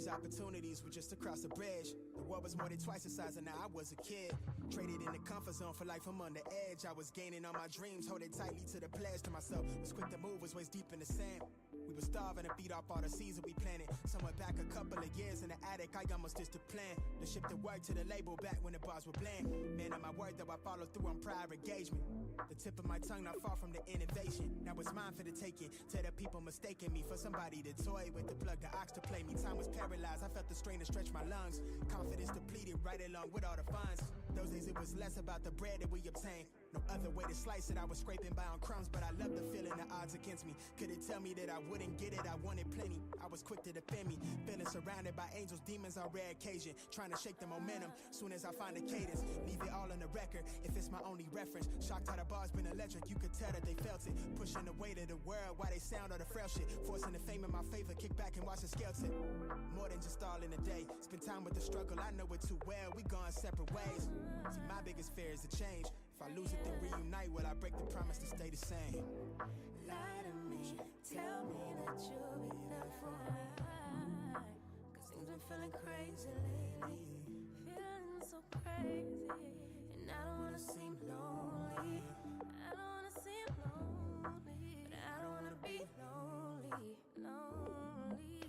these opportunities were just across the bridge. The world was more than twice the size, and now I was a kid. Traded in the comfort zone for life, I'm on the edge. I was gaining on my dreams, holding tightly to the pledge to myself. Was quick to move, was waist deep in the sand. We were starving to feed off all the seeds that we planted. Somewhere back a couple of years in the attic, I almost ditched the plan to ship the work to the label back when the bars were bland. Man, on my word, though I follow through on prior engagement. The tip of my tongue not far from the innovation. Now it's mine for the taking. Tell the people mistaking me for somebody to toy with, the plug the ox to play me. Time was paralyzed, I felt the strain to stretch my lungs. Confidence depleted right along with all the funds. Those days it was less about the bread that we obtained. No other way to slice it, I was scraping by on crumbs. But I loved the feeling the odds against me. Could it tell me that I wouldn't get it? I wanted plenty. I was quick to defend me. Feeling surrounded by angels, demons on rare occasion. Trying to shake the momentum. Soon as I find a cadence, leave it all on the record. If it's my only reference, shocked how the bars been electric. You could tell that they felt it. Pushing the weight of the world while they sound all the frail shit. Forcing the fame in my favor. Kick back and watch the scale tip. More than just all in a day. Spend time with the struggle, I know it too well. We going separate ways. See, my biggest fear is to change. If I lose it, then reunite. Will I break the promise to stay the same? Lie to me, tell me that you'll be there for me. Cause things been feeling crazy lately. Feeling so crazy. And I don't wanna seem lonely. I don't wanna seem lonely. But I don't wanna be lonely, lonely.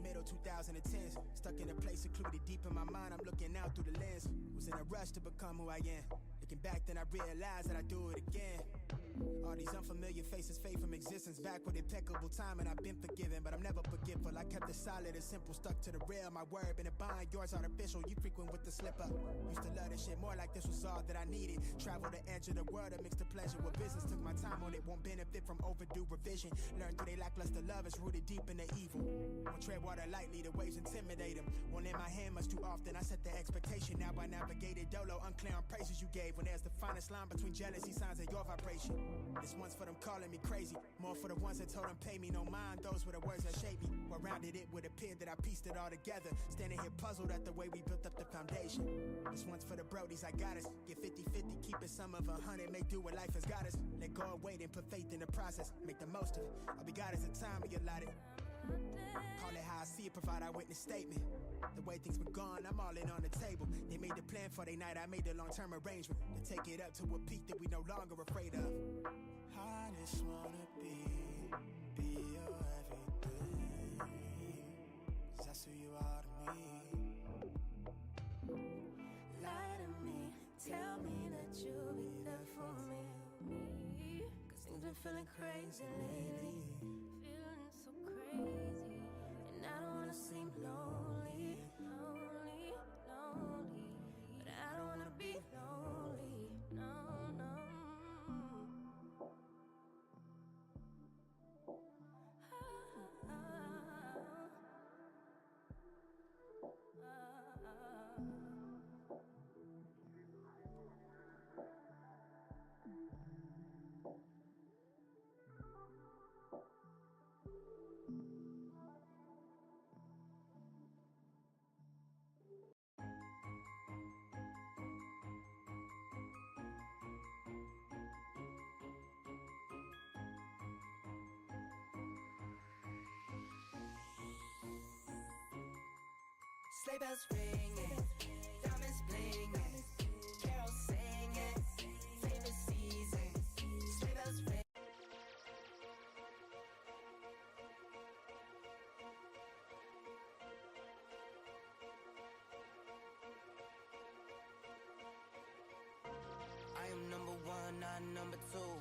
Middle 2010s, stuck in a place secluded deep in my mind. I'm looking out through the lens. Was in a rush to become who I am. Looking back, then I realized that I do it again. All these unfamiliar faces fade from existence. Back with impeccable time, and I've been forgiven, but I'm never forgetful. I kept it solid and simple, stuck to the real. My word been a bind, yours artificial. You frequent with the slip up. Used to love this shit more like this was all that I needed. Travel the edge of the world and mix the pleasure with business. Took my time on it, won't benefit from overdue revision. Learned through they lackluster love is rooted deep in the evil. Won't tread water lightly, the waves intimidate them. Won't lend my hand much too often. I set the expectation, now I navigated dolo. Unclear on praises you gave when there's the finest line between jealousy signs and your vibration. This one's for them calling me crazy. More for the ones that told them pay me no mind. Those were the words that shaped me. Well rounded it would appear that I pieced it all together. Standing here puzzled at the way we built up the foundation. This one's for the brodies, I got us. Get 50-50, keep it some of 100. Make do what life has got us. Let go of wait and put faith in the process. Make the most of it. All we got is the time we allotted. Call it how I see it, provide our witness statement. The way things been gone, I'm all in on the table. They made the plan for their night, I made the long-term arrangement. To take it up to a peak that we no longer afraid of. I just wanna be your everything. 'Cause that's who you are to me. Lie to me, tell me that you'll be there for me. Cause things been feeling crazy lately. Feeling so crazy. And I don't wanna seem lonely, lonely, lonely. But I don't wanna be lonely, no, no. Sleigh bells ringing, diamonds blinging, carols singing, favorite season. Sleigh bells ringing. I am number one, not number two.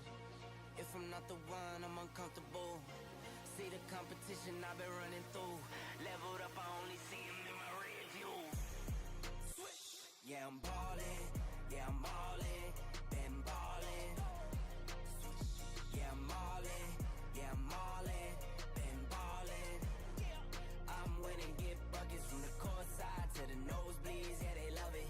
If I'm not the one, I'm uncomfortable. See the competition I've been running through. Leveled up, I only see him in my rear view. Yeah, I'm ballin', yeah, I'm all in, been ballin'. Yeah, I'm all in, yeah, I'm all in, been ballin'. I'm winning, get buckets from the court side to the nosebleeds, yeah, they love it.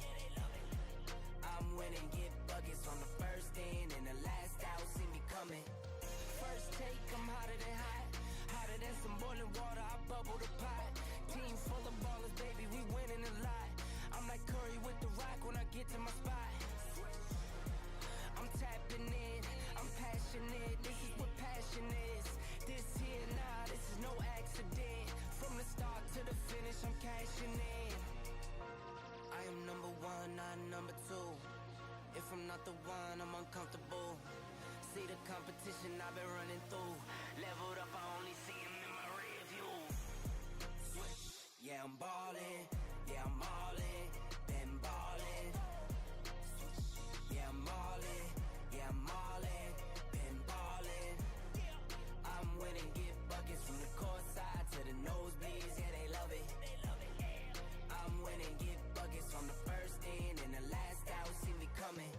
I'm winning, get buckets on the first in and the last out, see me coming. First take, I'm hotter than hot. Hotter than some boiling water, I bubble the pot. Team full of ballers, baby, we winning a lot. I'm like Curry with the rock when I get to my spot. I'm tapping in, I'm passionate, this is what passion is. This here, nah, this is no accident. From the start to the finish. not number two. If I'm not the one, I'm uncomfortable. See the competition I've been running through. Leveled up, I only see him in my rear view. Yeah, I'm ballin'. Yeah, I'm all in. Been ballin'. Yeah, I'm all in. Yeah, I'm all in. Been ballin'. I'm winning, get buckets from the court side to the nosebleeds. Yeah, they love it. I'm winning, get buckets from the first in and the last out. See me coming.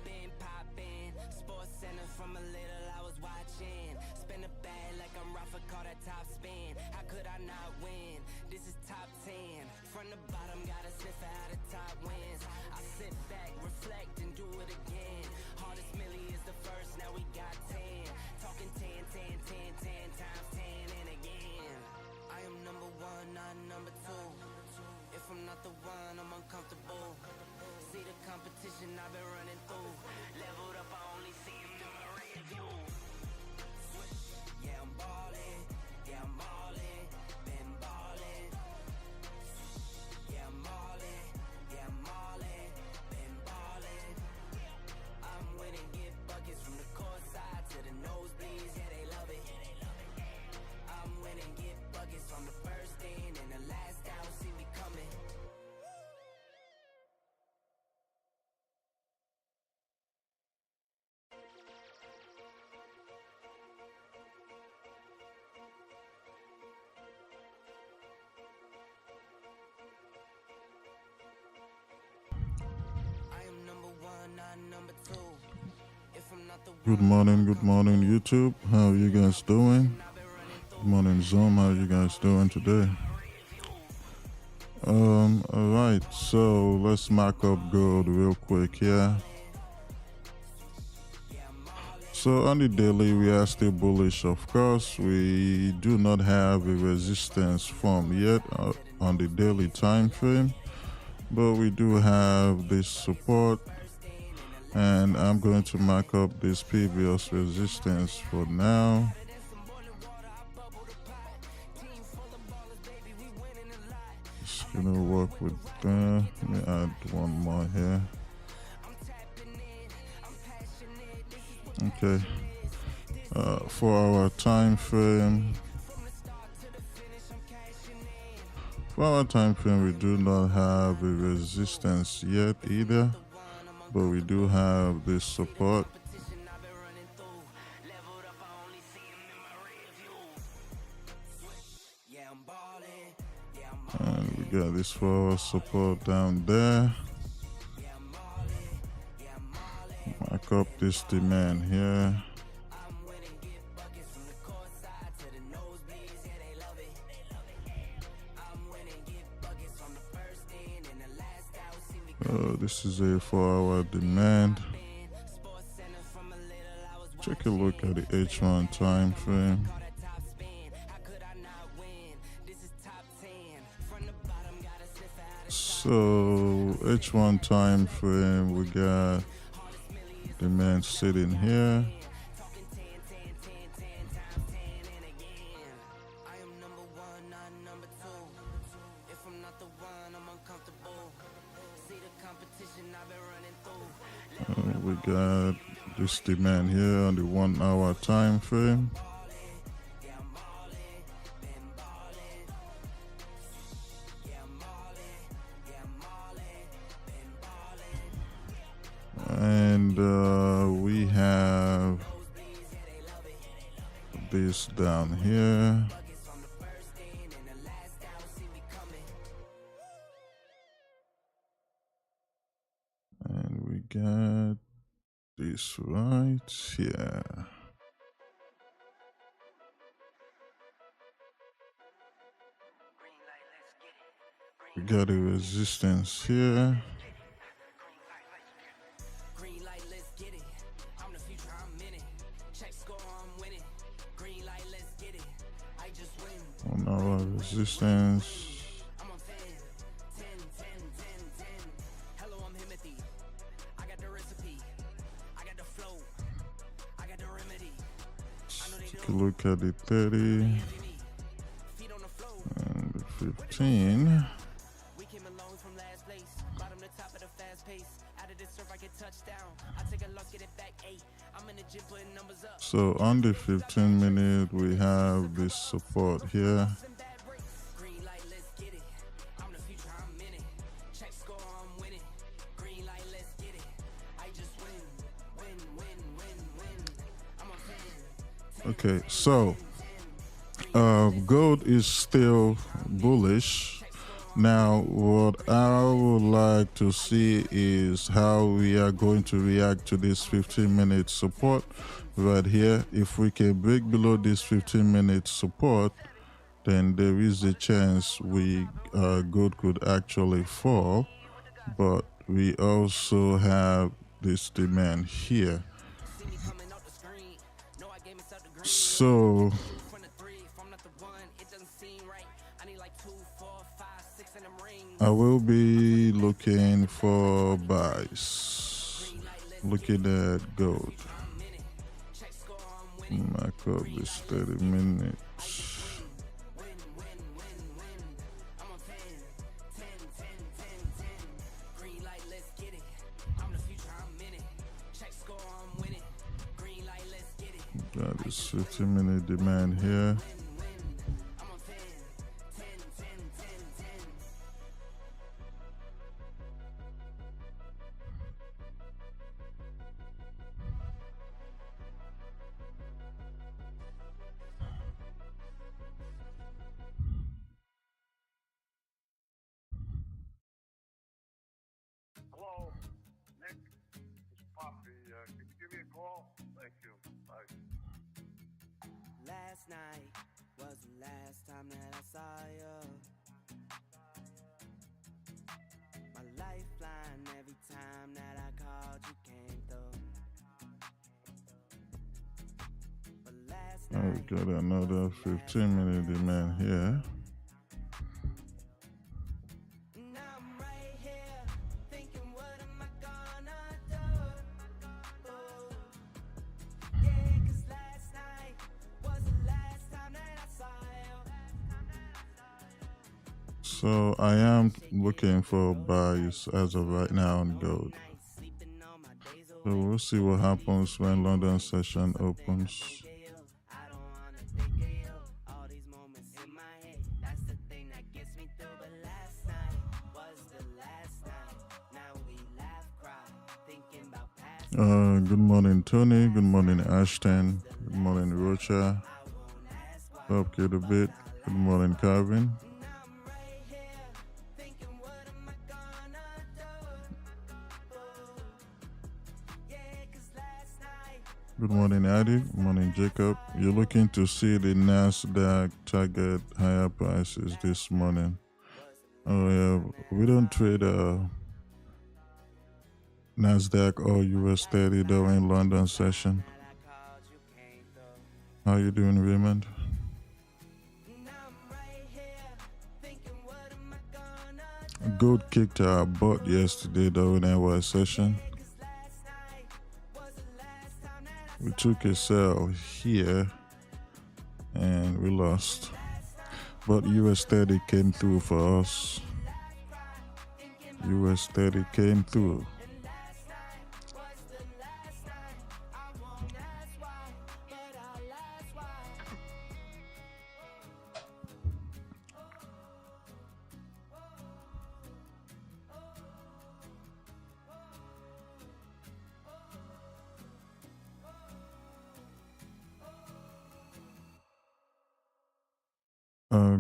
Been poppin'. Sports Center from a little I was watching. Spin a bag like I'm Rafa, call that top spin. How could I not win? This is top 10. From the bottom, gotta sniff out the top wins. I sit back, reflect, and do it again. Hardest milli is the first, now we got 10. Talking 10, 10, 10, 10 times 10 and again. I am number one, not number two. If I'm not the one, I'm uncomfortable. See the competition I've been running through. Leveled up, I only see him in my rear view. Yeah, I'm ballin'. Yeah, I'm all in. Been ballin'. Yeah, I'm all in. Yeah, I'm all in. Been ballin'. I'm winning, get buckets from the court side to the nosebleeds. Yeah, they love it. I'm winning, get buckets from the first in and the last out. See me coming. I am number one, not number two. If I'm not the Good morning, YouTube. How are you guys doing? Good morning, Zoom. How are you guys doing today? Alright, so let's mark up gold real quick here. So on the daily, we are still bullish, of course. We do not have a resistance form yet on the daily time frame, but we do have this support, and I'm going to mark up this previous resistance for now. Just gonna work with that. Let me add one more here. Okay, for our time frame, we do not have a resistance yet either, but we do have this support. And we got this forward support down there. Mark up this demand here. This is a 4-hour demand. Take a look at the H1 time frame. So H1 time frame, we got demand sitting here. We got this demand here on the 1-hour time frame. And we have this down here. And we got this right here. We got a resistance here. green light, let's get it. I'm the future, I'm in it. Check score, I'm winning. Green light, let's get it. I just win. On our resistance. I'm a fan. 10, 10, 10, 10. Hello, I'm Himothy. I got the recipe. I got the flow. I got the remedy. I know they Take a look at the 30 feet on the flow. and the 15. We came along from last place. Bottom to top of the fast pace. Out of this surf, I get touchdown. I take a loss, get it back 8. I'm in the gym putting numbers up. So on the 15 minute, we have this support here. Green light, let's get it. I'm the future, I'm in it. Check score, I'm winning. Green light, let's get it. I just win. I'm a fan. Okay, so gold is still bullish. Now, what I would like to see is how we are going to react to this 15-minute support right here. If we can break below this 15-minute support, then there is a chance gold could actually fall. But we also have this demand here. So I will be looking for buys, looking at gold. Mark up this 30 minutes. Got this 15-minute demand here. Hello, Nick. It's Poppy. Can you give me a call? Thank you. Bye. Last night was the last time that I saw you. My lifeline every time that I called you came through. But last I've got another 15-minute demand here. So I am looking for buys as of right now on gold. So we'll see what happens when London session opens. Good morning, Tony. Good morning, Ashton. Good morning, Rocha. Up get a bit. Good morning, Calvin. Good morning, Adi. Good morning, Jacob. You're looking to see the NASDAQ target higher prices this morning. Oh, yeah. We don't trade NASDAQ or US 30 during London session. How you doing, Raymond? Gold kicked our butt yesterday during our session. We took a sell here and we lost. But US 30 came through for us. US 30 came through.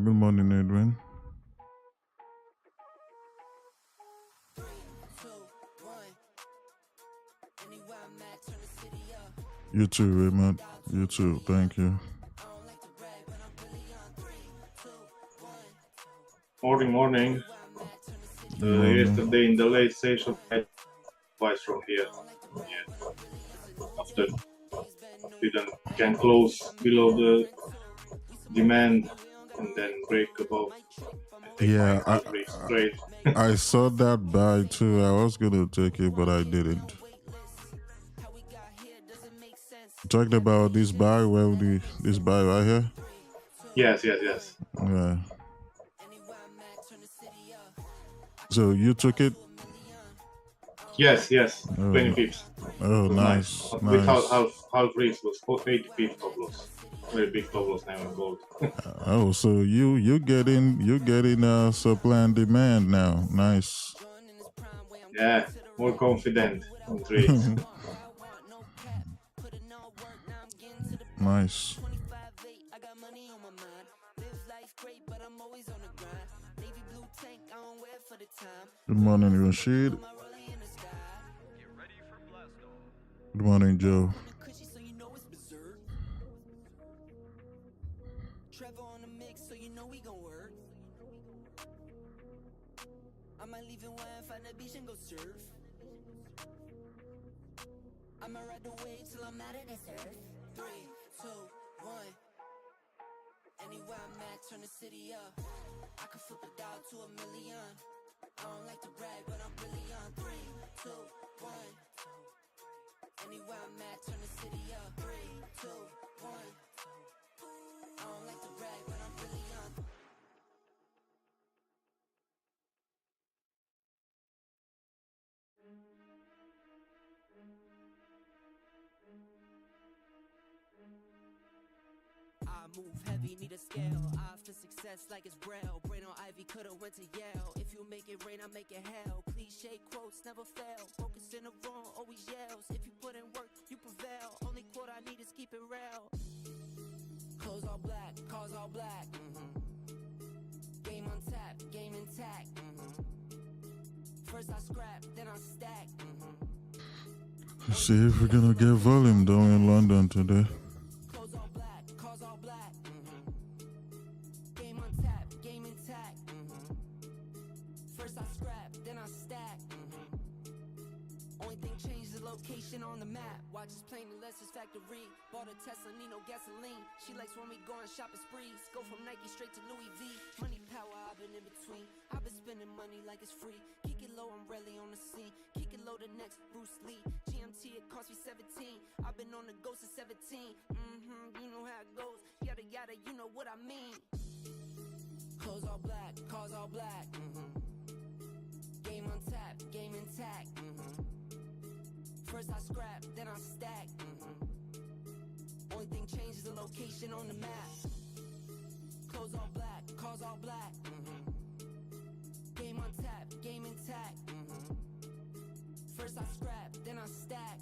Good morning, Edwin. You too, Raymond. You too. Thank you. Morning. Yesterday in the late session, I advice from here. After can close below the demand and then break above. Yeah, straight. I saw that buy too. I was gonna take it, but I didn't. Talked about this buy, this buy right here. Yes. Yeah. So you took it? Yes, Oh, 20 pips. oh, It was nice, Without nice. half risk was 80 pips top loss. Very big top loss now in gold. Oh, so you're getting supply and demand now. Nice. Yeah, more confident on trades. Nice. Good morning, Rashid. Good morning, Joe. Trevor on the mix, so you know we gon' work. I might leave in one, find a beach and go surf. I'ma ride the wave till I'm out of this earth. 3, 2, 1. Anywhere I'm at, turn the city up. I can flip a dial to $1 million. I don't like to brag, but I'm really on. 3, 2, 1. Anywhere I'm at, turn the city up. 3, 2, 1. I don't like to brag, but I'm really on. I move heavy, need a scale. I for success like it's Braille. Brain on Ivy, coulda went to Yale. If you make it rain, I make it hell. Cliche quotes never fail. Focus in the wrong, always yells. If you put in work, you prevail. Only quote I need is keep it real. Clothes all black, cars all black. Game on tap, game intact. First I scrap, then I stack. Let's see if we're gonna get volume down in London today. Clothes all black, cars all black. Game on tap, game intact. First I scrap, then I stack. Only thing changed the location on the map. Watch is plain unless it's factory. Bought a Tesla, need no gasoline. She likes when we go on shopping sprees. Go from Nike straight to Louis V. Money power, I've been in between. I've been spending money like it's free. Kick it low, I'm rarely on the scene. Kick it low, the next Bruce Lee. GMT, it cost me 17. I've been on the go since 17. You know how it goes. Yada yada, you know what I mean. Clothes all black, cars all black. Game on tap, game intact. First I scrap, then I stack. Only thing changes the location on the map. Clothes all black, cars all black. Game on tap, game intact. First I scrap, then I stack.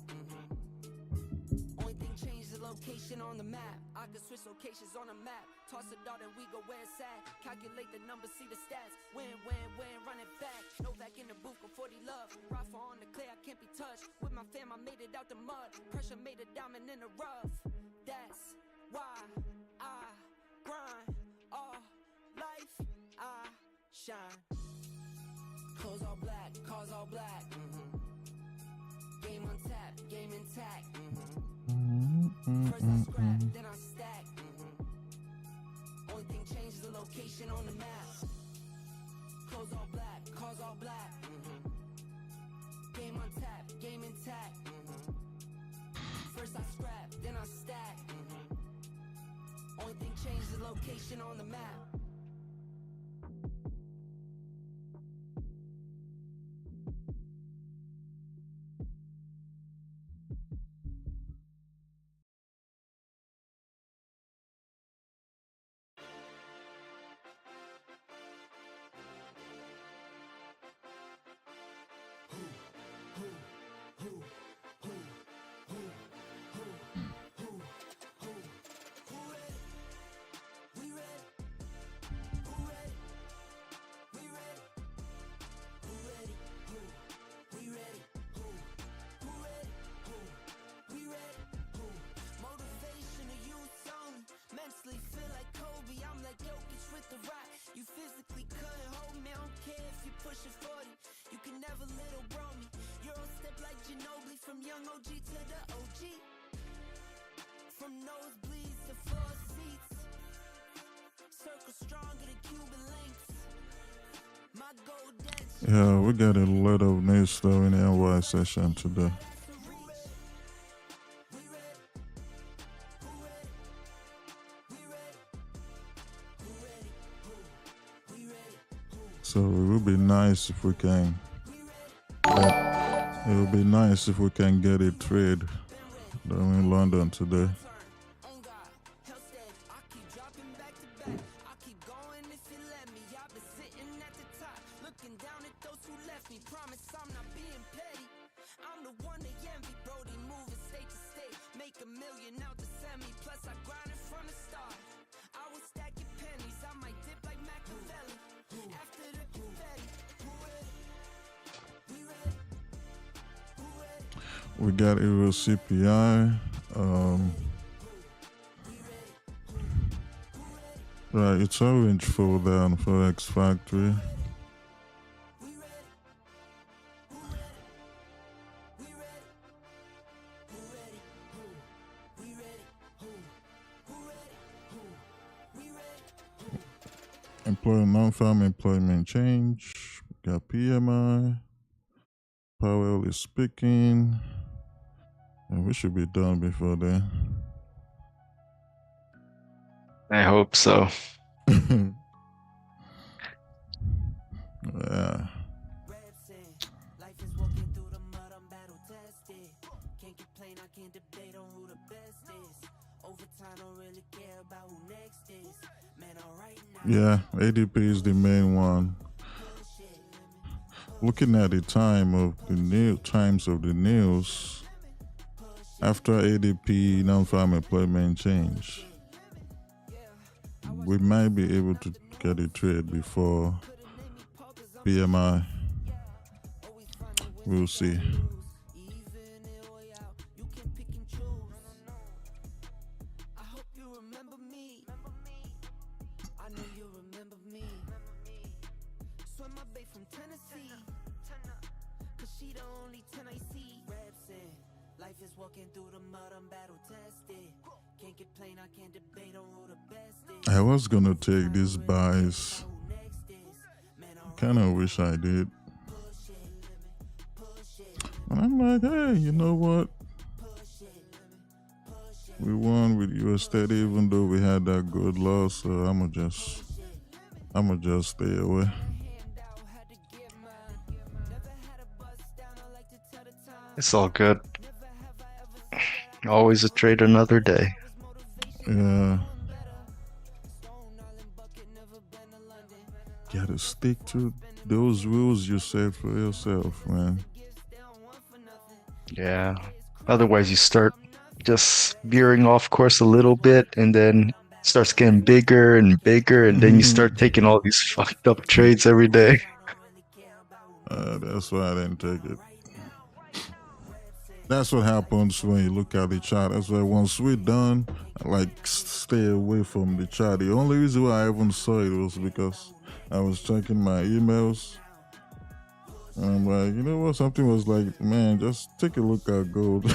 Only thing changes the location on the map. I can switch locations on a map. Toss a dart and we go where it's at. Calculate the numbers, see the stats. Win, run it back. No back in the booth for 40 love. Rafa on the clay, I can't be touched. With my fam, I made it out the mud. Pressure made a diamond in the rough. That's why I grind all life. I shine. Clothes all black, cars all black. Game on tap, game intact. First I scrap, then I stack. Only thing changes the location on the map. Clothes all black, cars all black. Game on tap, game intact. First I scrap, then I stack. Only thing changes the location on the map. Feel like Kobe, I'm like Jokic with the rock. You physically couldn't hold me, I don't care if you pushing 40. You can never little bro me. You're on step like Ginobili, from young OG to the OG. From nosebleeds to floor seats. Circle stronger than Cuban links. My gold dance. Yeah, we got a lot of news though in the NY session today. So it would be nice if we can It would be nice if we can get a trade down in London today. We got Euro CPI. Right, it's orange fall down for X Factory. Non-farm employment change. We got PMI. Powell is speaking. And we should be done before then. I hope so. Yeah. Yeah, ADP is the main one. Looking at the times of the news, after ADP non-farm employment change, we might be able to get a trade before PMI. We'll see. I was gonna take these buys. Kinda wish I did. And I'm like, hey, you know what? We won with USD even though we had that good loss, so I'ma just stay away. It's all good. Always a trade another day. Yeah. Gotta stick to those rules you set for yourself, man. Yeah. Otherwise you start just veering off course a little bit and then it starts getting bigger and bigger and then you start taking all these fucked up trades every day. That's why I didn't take it. That's what happens when you look at the chart. That's why once we're done, I like stay away from the chart. The only reason why I even saw it was because I was checking my emails. And I'm like, you know what? Something was like, man, just take a look at gold.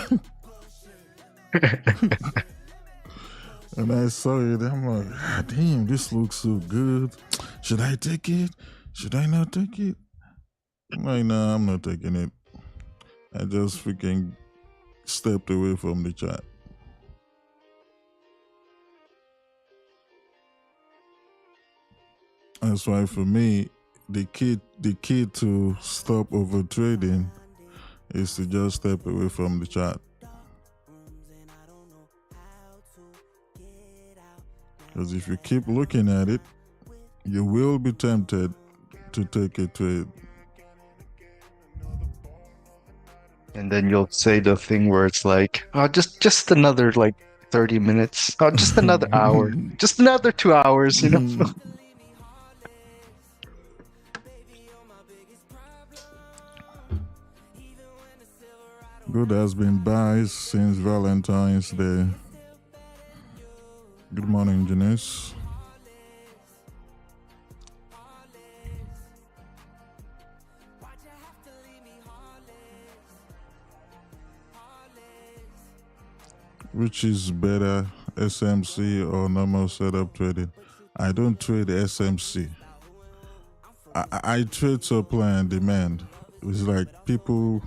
And I saw it. I'm like, ah, damn, this looks so good. Should I take it? Should I not take it? I'm like, nah, I'm not taking it. I just freaking stepped away from the chart. That's why for me, the key to stop over trading is to just step away from the chart. Because if you keep looking at it, you will be tempted to take a trade. And then you'll say the thing where it's like, oh, just another like 30 minutes. Oh, just another hour. Just another 2 hours, you know? Good has been buys since Valentine's Day. Good morning, Janice. Which is better, SMC or normal setup trading? I don't trade SMC. I trade supply and demand. It's like people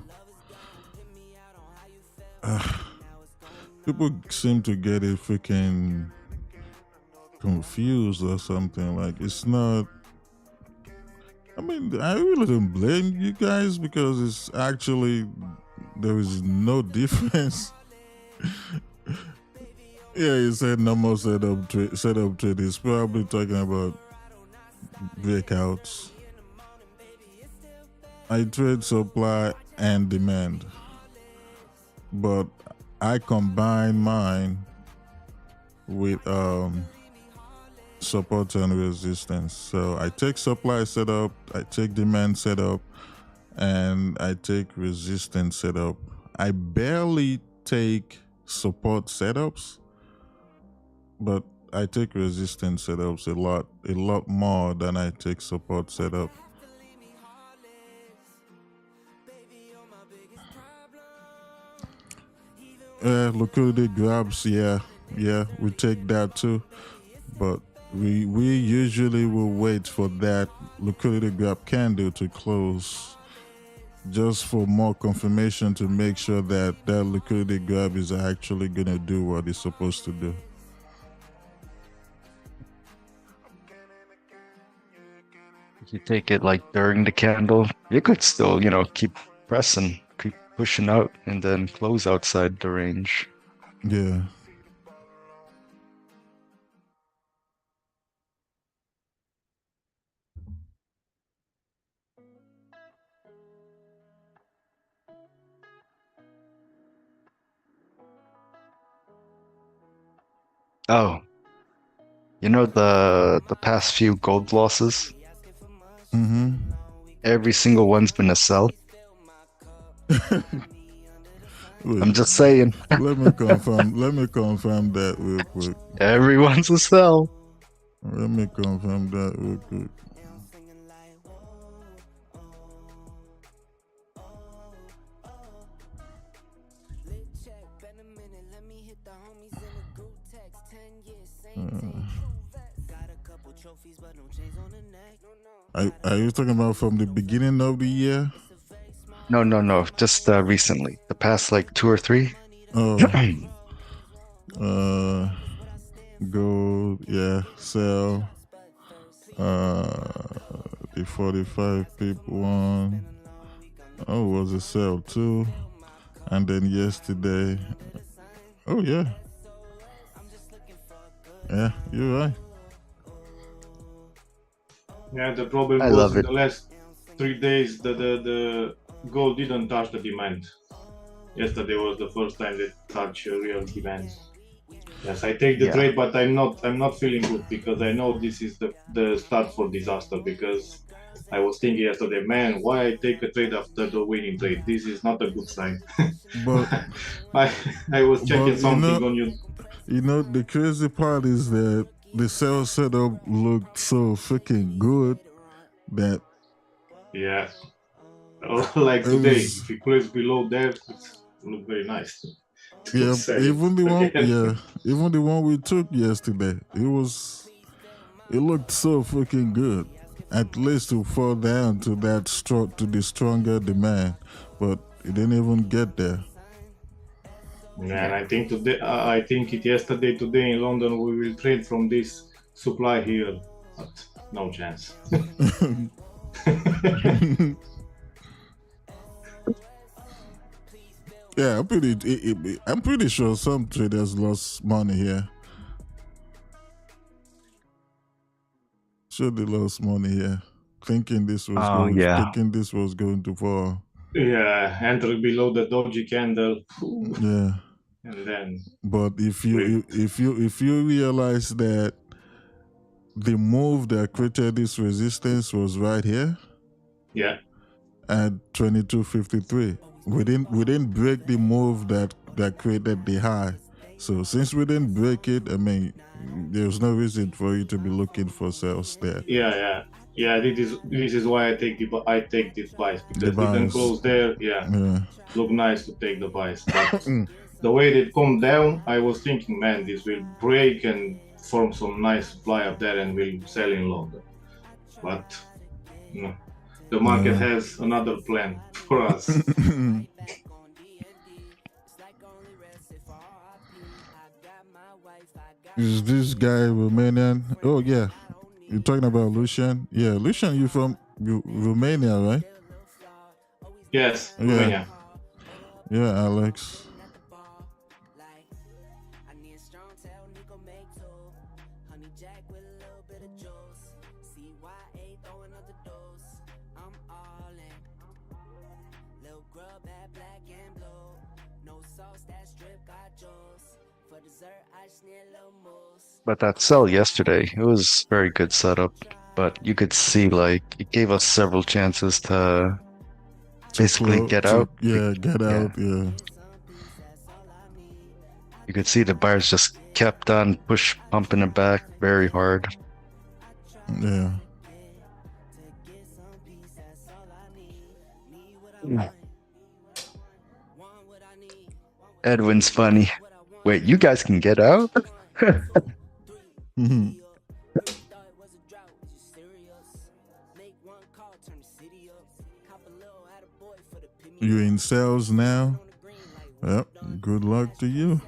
seem to get it freaking confused or something. Like it's not I mean, I really don't blame you guys because it's actually there is no difference. Yeah, you said normal setup trade is probably talking about breakouts. I trade supply and demand, but I combine mine with support and resistance. So I take supply setup, I take demand setup, and I take resistance setup. I barely take support setups, but I take resistance setups a lot more than I take support setup. Liquidity grabs, yeah, we take that too, but we usually will wait for that liquidity grab candle to close, just for more confirmation to make sure that that liquidity grab is actually gonna do what it's supposed to do. If you take it like during the candle, you could still, keep pressing, keep pushing out, and then close outside the range. Yeah. Oh, the past few gold losses? Mm-hmm. Every single one's been a sell. Wait, I'm just saying. let me confirm. Let me confirm that real quick. Everyone's a sell. Let me confirm that real quick. Are you talking about from the beginning of the year? No. Just recently. The past like 2 or 3. Oh. Gold, yeah, sell. The 45 people one. Oh, was a sell too. And then yesterday. Oh yeah. Yeah, you're right. Yeah, the problem I was love in it. the last 3 days the gold didn't touch the demand. Yesterday was the first time they touched a real demand. Yes, I take the Yeah. trade, but I'm not feeling good because I know this is the start for disaster. Because I was thinking yesterday, man, why I take a trade after the winning trade? This is not a good sign. But I was checking but something on you. the crazy part is that the sales setup looked so freaking good that Yeah, like it today, was. if you close below there, it look very nice to Yeah, sell it again. even the one we took yesterday, it looked so freaking good. At least to fall down to to the stronger demand, but it didn't even get there. Yeah, and I think today, I think it yesterday, today in London, we will trade from this supply here, but no chance. Yeah, I'm pretty sure some traders lost money here. Sure, they lost money here, Oh yeah. thinking this was going to fall. Yeah, enter below the doji candle, Yeah, and then but we, if you realize that the move that created this resistance was right here yeah, at 2253. We didn't break the move that created the high. So since we didn't break it, I mean, there's no reason for you to be looking for sales there. yeah. This is why I take this buys The because didn't buys, close there. Yeah, yeah. look nice to take the buys, but the way they come down, I was thinking, man, this will break and form some nice supply up there, and will sell in London. But no, the market has another plan for us. Is this guy Romanian? Oh yeah, you're talking about Lucian. Yeah, Lucian, you from Romania, right? Yes, Yeah. Romania. Yeah, Alex. I need a strong tail, Nico make two. Honey Jack with a little bit of juice. CYA throwing up the dose. I'm all in. Little grub at black and blue. No sauce, that strip got juice. For dessert, I just need a little mousse. But that sell yesterday, it was very good setup. But you could see like it gave us several chances to basically get out. Get Yeah. out. Yeah. You could see the buyers just kept on pumping it back very hard. Yeah. Edwin's funny. Wait, you guys can get out? Mhm. You in sales now? Yep. Good luck to you.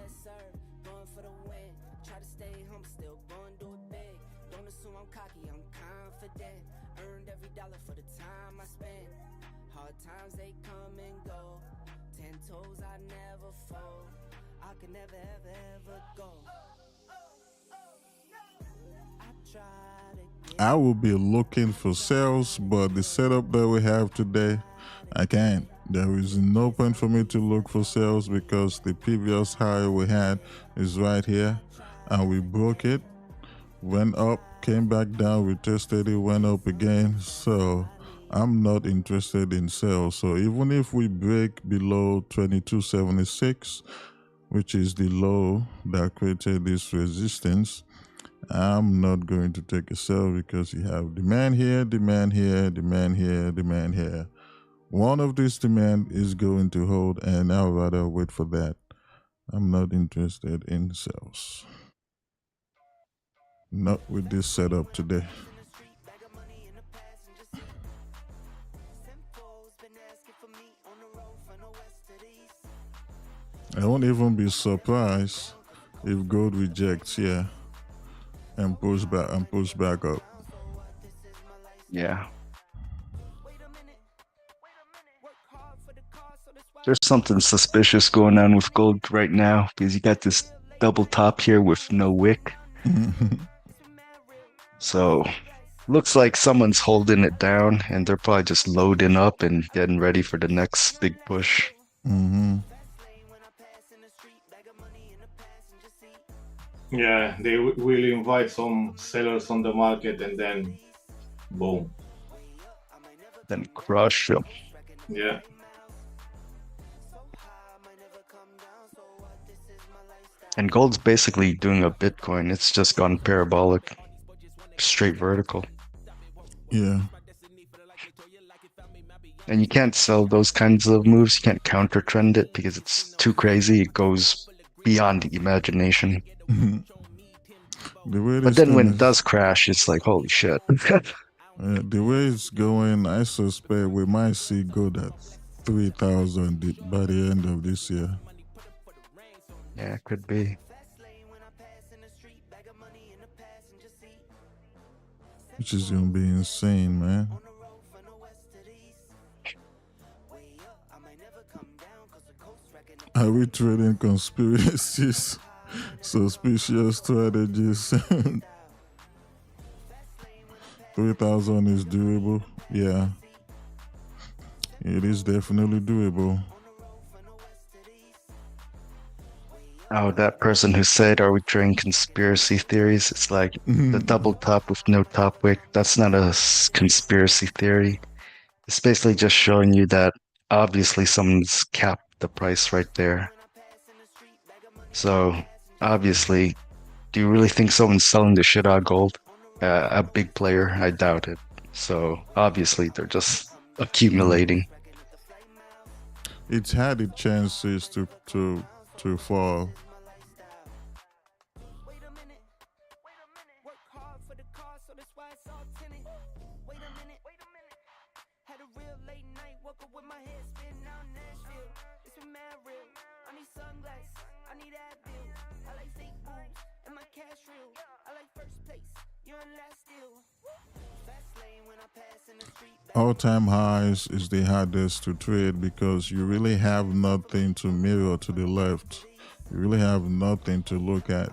I will be looking for sales, but the setup that we have today, I can't. There is no point for me to look for sales because the previous high we had is right here and we broke it, went up, came back down, we tested it, went up again. So I'm not interested in sales. So even if we break below 2276, which is the low that created this resistance, I'm not going to take a sell because you have demand here, demand here, demand here, demand here. One of these demand is going to hold, and I'd rather wait for that. I'm not interested in sales. Not with this setup today. I won't even be surprised if gold rejects here and push back up. Yeah. There's something suspicious going on with gold right now because you got this double top here with no wick. So looks like someone's holding it down and they're probably just loading up and getting ready for the next big push. Mm-hmm. Yeah, they will invite some sellers on the market and then boom. Then crush them. Yeah. And gold's basically doing a Bitcoin. It's just gone parabolic, straight vertical. Yeah. And you can't sell those kinds of moves. You can't counter trend it because it's too crazy. It goes beyond imagination. But then when it does crash, it's like, holy shit. The way it's going, I suspect we might see gold at 3,000 by the end of this year. Yeah, it could be. Which is gonna be insane, man. Are we trading conspiracies? Suspicious strategies? 3,000 is doable. Yeah. It is definitely doable. Oh, that person who said, are we trading conspiracy theories? It's like the double top with no top wick. That's not a conspiracy theory. It's basically just showing you that obviously someone's capped the price right there. So, obviously, do you really think someone's selling the shit out of gold? A big player? I doubt it. So, obviously, they're just accumulating. It's had its chances to fall. all-time highs is the hardest to trade because you really have nothing to mirror to the left. You really have nothing to look at.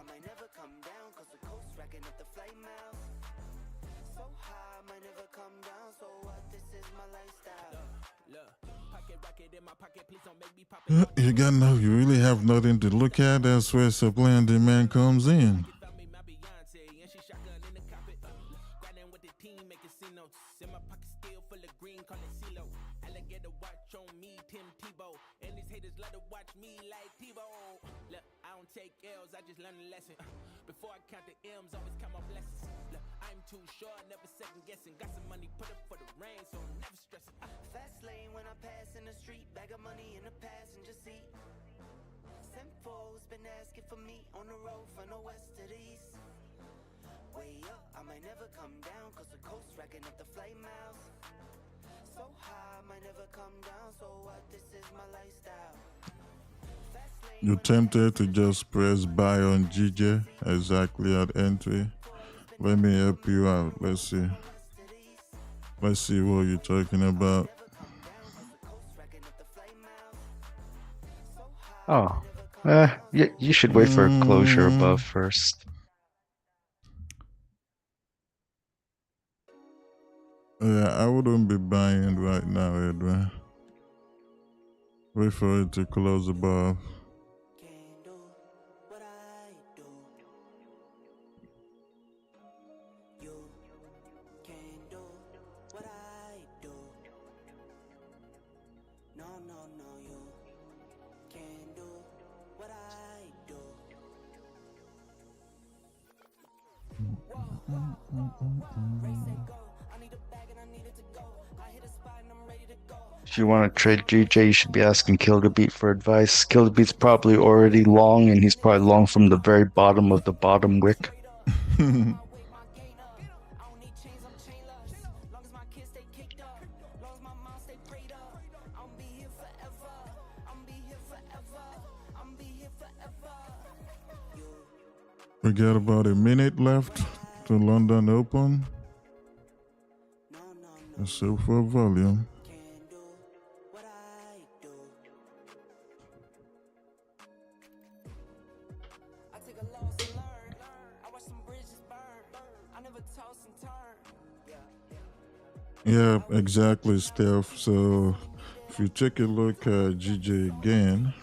You really have nothing to look at. That's where supply and demand comes in. Take L's, I just learned a lesson. Before I count the M's, always count my blessings. Look, I'm too sure, never second guessing. Got some money, put up for the rain, so I'm never stressing. Fast lane when I pass in the street, bag of money in the passenger seat. Simfo's been asking for me on the road from the west to the east. Way up, I might never come down, cause the coast racking up the flight miles. So high, I might never come down, so what? This is my lifestyle. You're tempted to just press buy on GJ exactly at entry. Let me help you out. Let's see. Let's see what you're talking about. Oh, you should wait for a closure above first. Yeah, I wouldn't be buying right now, Edwin. Wait for it to close above. If you want to trade GJ, you should be asking Kildebeat for advice. Kildebeat's probably already long, and he's probably long from the very bottom of the bottom wick. We got about a minute left to London Open. Let's see for volume. Yeah, exactly, Steph. So if you take a look at GJ again,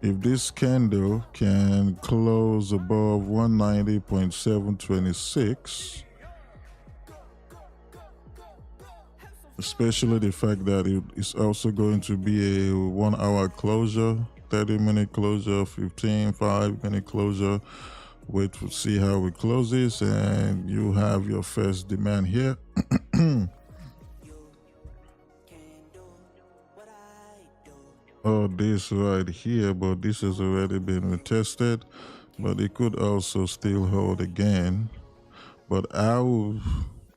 if this candle can close above 190.726, especially the fact that it is also going to be a 1 hour closure, 30-minute closure, 5-minute closure. Wait to see how it closes, and you have your first demand here. Oh, this right here, but this has already been retested, but it could also still hold again. But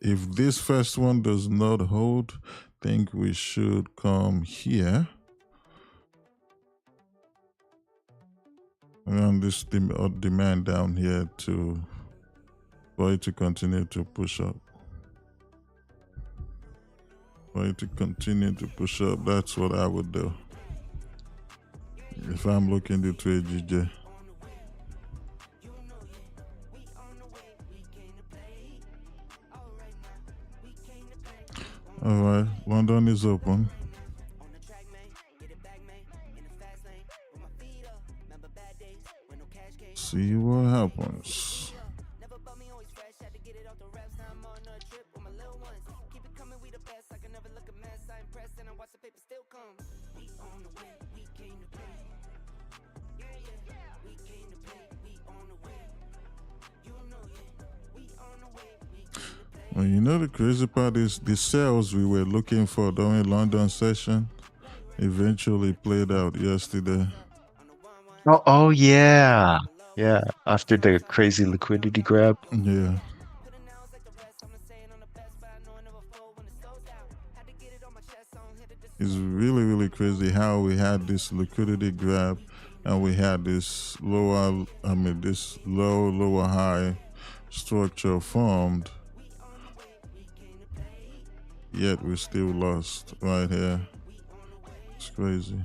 if this first one does not hold, I think we should come here around this demand down here for it to continue to push up. For it to continue to push up, that's what I would do if I'm looking to trade GJ. All right, London is open. See what happens. Well, you know the crazy part is the sales we were looking for during London session eventually played out yesterday. Oh yeah. Yeah, after the crazy liquidity grab. Yeah. It's really, really crazy how we had this liquidity grab and we had this lower high structure formed yet we still lost right here. It's crazy.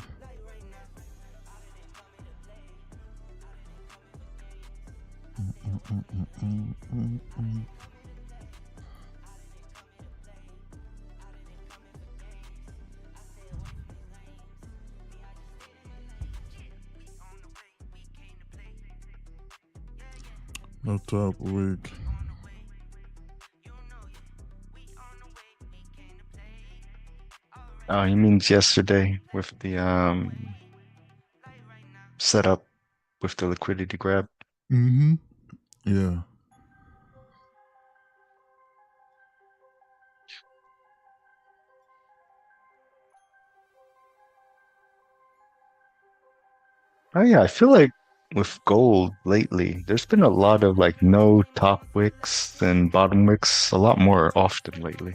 No top week. Oh, he means yesterday with the setup with the liquidity grab. Mm-hmm. Yeah. Oh yeah, I feel like with gold lately, there's been a lot of like no top wicks and bottom wicks a lot more often lately.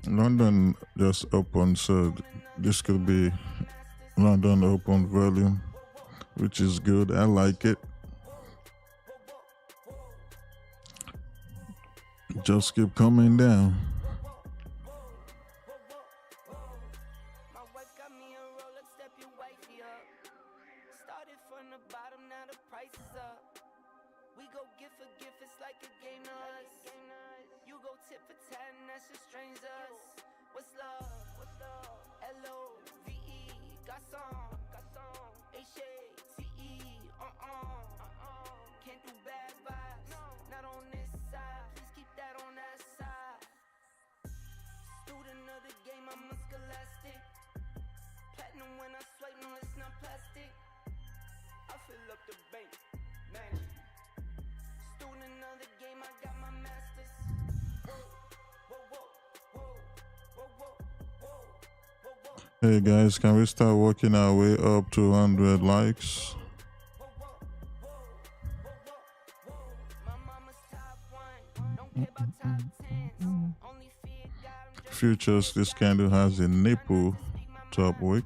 London just opened, so this could be London open volume, which is good. I like it. Just keep coming down. My wife got me a Rolex, step your wifey up. Started from the bottom, now the price is up. We go gift for gift, it's like a game to us. You go tit for tat, and that's just strange to us. What's love? L-O-V-E, got some. H-A-T-E, can't do bad vibes, not on this side. Please keep that on that side. Student of the game, I'm a scholastic. Platinum when I swipe, no, it's not plastic. I fill up the bank, magic. Student of the game, I got my masters. Hey guys, can we start working our way up to 100 likes? Futures, this candle has a nipple top wick,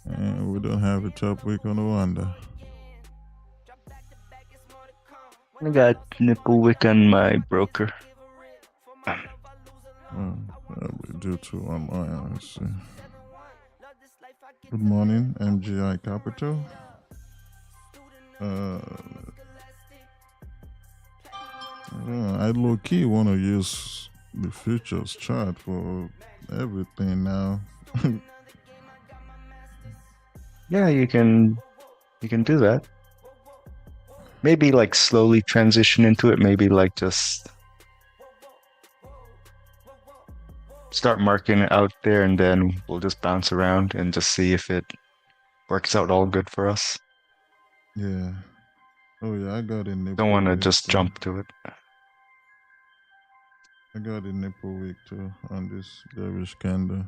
and we don't have a top wick on the wonder. I got nipple wick on my broker. Due to let's see. Good morning, MGI Capital. I low key want to use the futures chart for everything now. Yeah, you can do that. Maybe like slowly transition into it. Maybe like just start marking it out there, and then we'll just bounce around and just see if it works out all good for us. Yeah. Oh yeah, I got a nipple. Don't want to just jump to it. I got a nipple wick too on this bearish candle.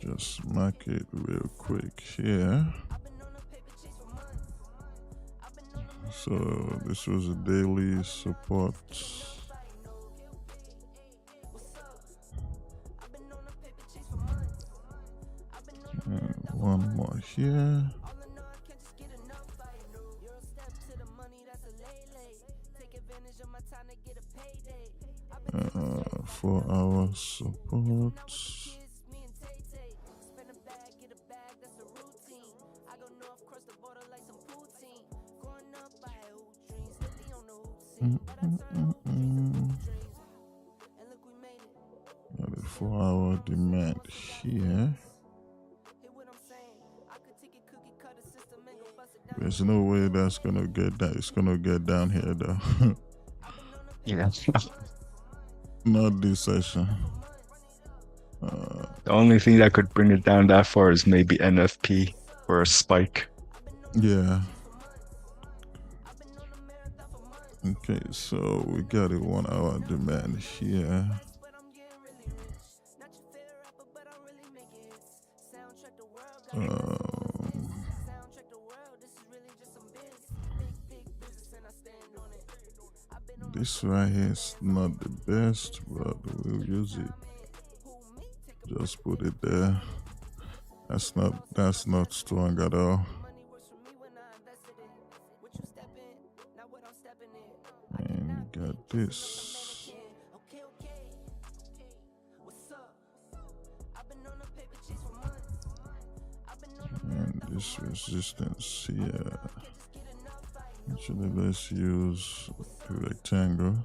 Just mark it real quick here. So this was a daily support. And one more here. 4 hours support. Got a 4-hour demand here. There's no way that's gonna get that. It's gonna get down here though. Yeah. Not this session. The only thing that could bring it down that far is maybe NFP or a spike. Yeah. Okay, so we got a 1-hour demand here. This right here is not the best, but we'll use it. Just put it there. That's not strong at all. And we got this. And this resistance here. Actually, let's use the rectangle.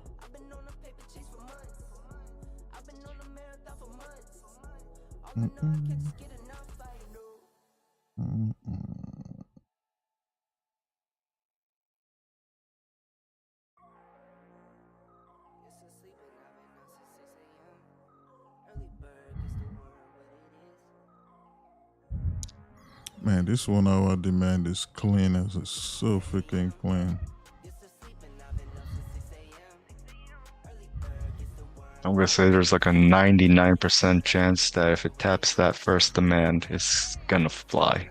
Man, this 1 hour demand is clean. It's so freaking clean. I'm gonna say there's like a 99% chance that if it taps that first demand, it's gonna fly.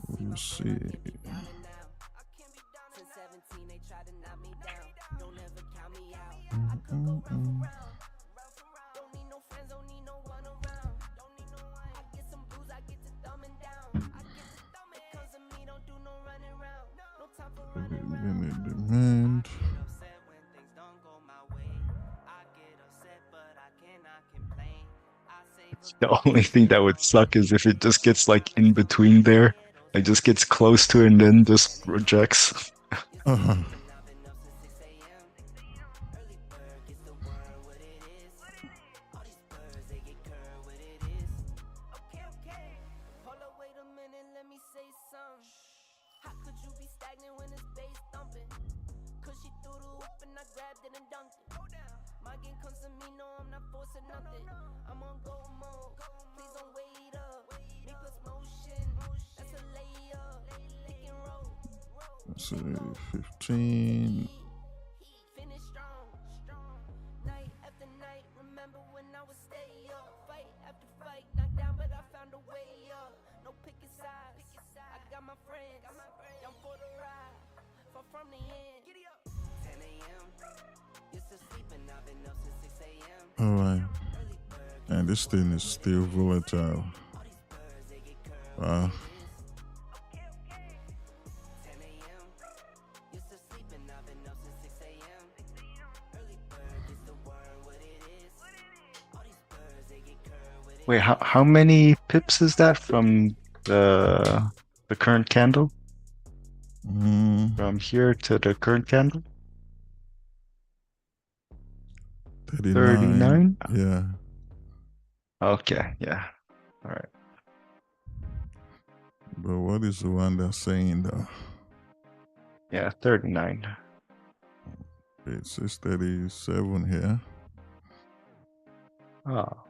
We'll see. Demand. The only thing that would suck is if it just gets like in between there. It just gets close to it and then just rejects. Let's see, 15. All right, and this thing is still volatile. Wow. Wait, how many pips is that from the current candle? From here to the current candle? 39? Yeah. Okay, yeah. All right. But what is the one that's saying though? Yeah, 39. It says 37 here. Oh.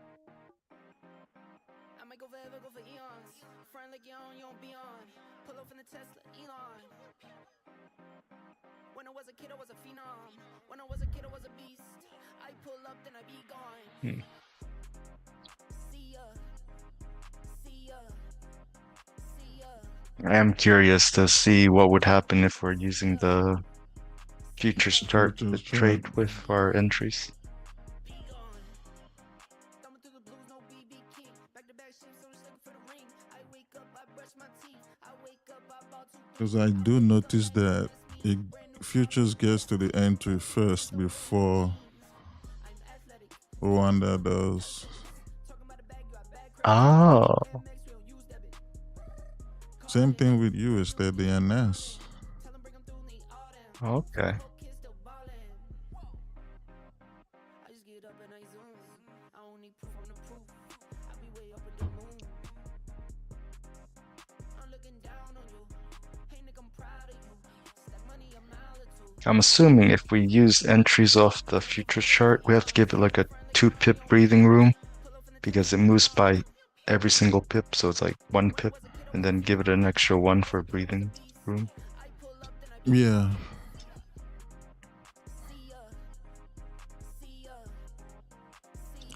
I am curious to see what would happen if we're using the futures chart to trade with our entries. Because I do notice that futures gets to the entry first before Rwanda does. Oh. Same thing with USD and NS. Okay. I'm assuming if we use entries off the futures chart, we have to give it like a 2-pip breathing room because it moves by every single pip, so it's like 1 pip, and then give it an extra 1 for breathing room. Yeah.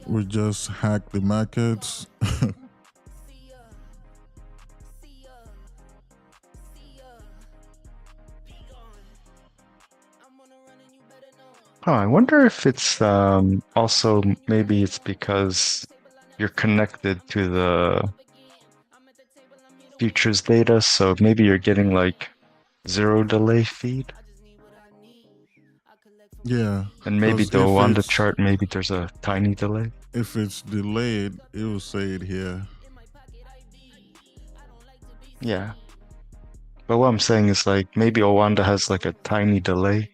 We just hack the markets Oh, I wonder if it's also maybe it's because you're connected to the futures data, so maybe you're getting like zero delay feed. Yeah, And maybe because though on the chart, maybe there's a tiny delay. if it's delayed, it will say it here. Yeah. But what I'm saying is like maybe Owanda has like a tiny delay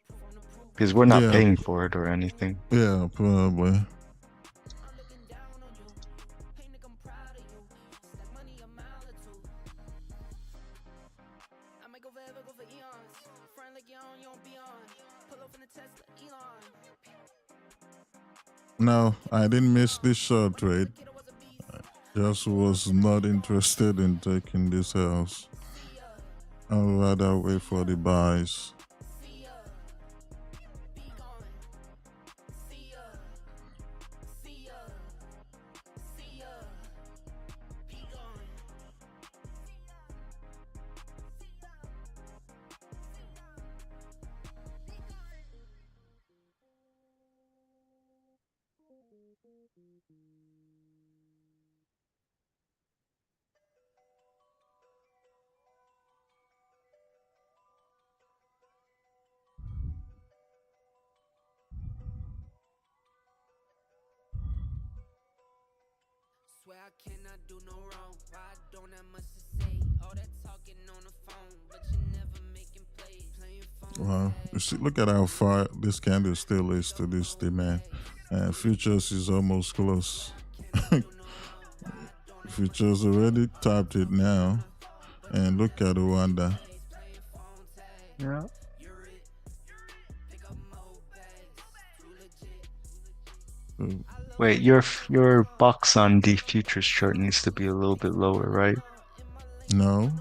because we're not Yeah, paying for it or anything. yeah, probably. No, I didn't miss this short trade. Just was not interested in taking this house. I'd rather wait for the buys. Swear I cannot do no wrong. Why I don't have much to say? All that talking on the phone, but you never making plays. Playing phone Wow, you see, look at how far this candle still is to this demand. And futures is almost close. Futures already topped it now. And look at Rwanda. Yeah. So, Wait, your box on the futures chart needs to be a little bit lower, right? no,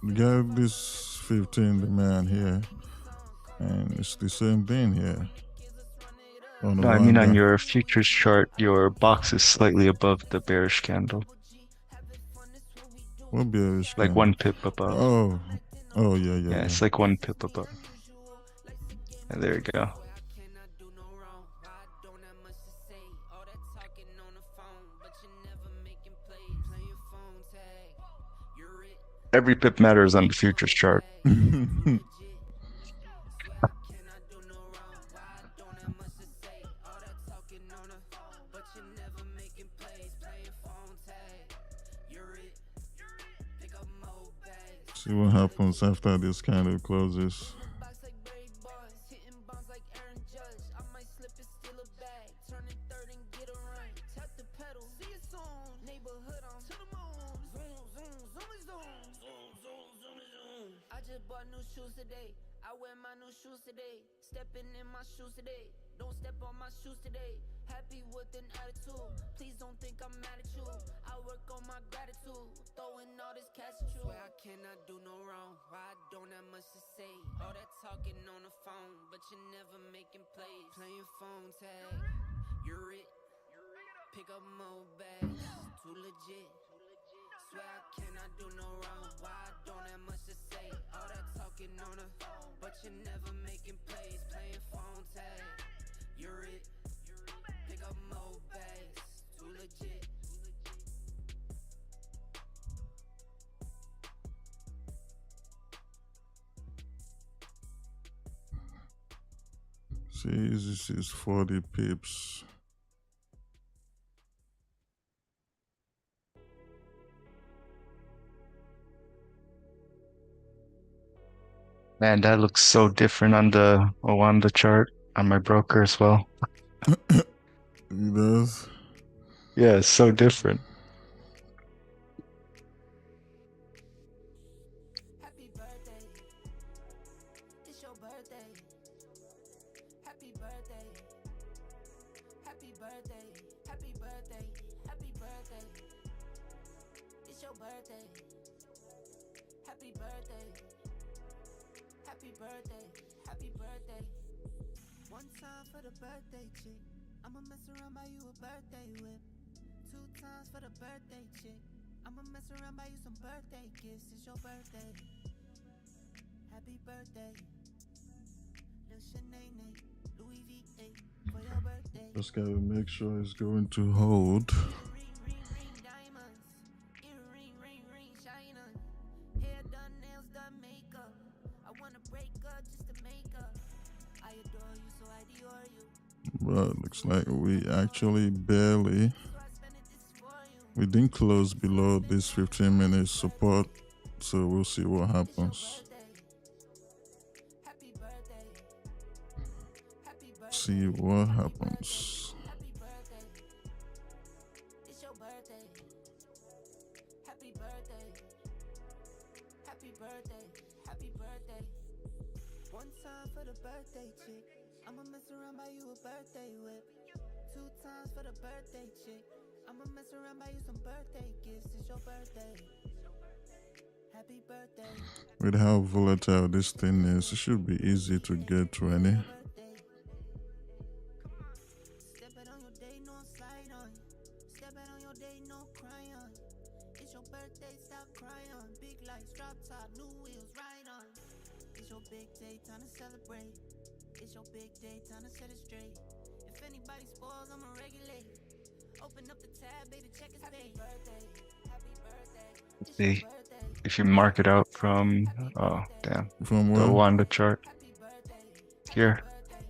you got this 15 demand here. And it's the same thing here. On No, I mean on Rwanda. your futures chart, your box is slightly above the bearish candle, What bearish like candle? 1 pip above. Oh, oh yeah, Yeah, yeah. it's like 1 pip above. And there you go. Every pip matters on the futures chart. See what happens after this candle closes. Today, I wear my new shoes today. Stepping in my shoes today. Don't step on my shoes today. Happy with an attitude. Please don't think I'm mad at you. I work on my gratitude. Throwing all this cash at you. Swear I cannot do no wrong. Why I don't have much to say. All that talking on the phone, but you're never making plays. Playing phone tag. You're it. Pick up more bags. Too legit. Swear I cannot do no wrong. Why I don't have much to say. All that talking on the phone, but you're never making plays. Playing phone tag. You're it. Pick up more bags. Too legit. See, this is 40 pips. Man, that looks so different on the Owanda chart on my broker as well. It does. Yeah, it's so different. Happy birthday. It's your birthday. Happy birthday. Happy birthday. Happy birthday. Happy birthday. It's your birthday. Happy birthday. Happy birthday. Happy birthday. One time for the birthday chick. I'ma mess around buy you a birthday whip. 2 times for the birthday chick. I'ma mess around buy you some birthday gifts. It's your birthday. Happy birthday. Lil' Shanae, Just gotta make sure it's going to hold. But looks like we actually barely, we didn't close below this 15-minute support, so we'll see what happens. See what happens. One time for the birthday chick, I'ma mess around buy you a birthday whip. 2 times for the birthday chick, I'ma mess around buy you some birthday gifts. It's your birthday. Happy birthday. With how volatile this thing is, it should be easy to get 20. Step it on your day, no slide on. Step it on your day, no cry on. It's your birthday, stop crying on. Big lights, drop top, new wheels, ride on. It's your big day, time to celebrate. It's your big day, time to set it straight. If anybody spoils, I'ma regulate. Open up the tab, baby, check his pay. Birthday, happy birthday. See, if you mark it out from, oh damn, From the where? Wanda chart here,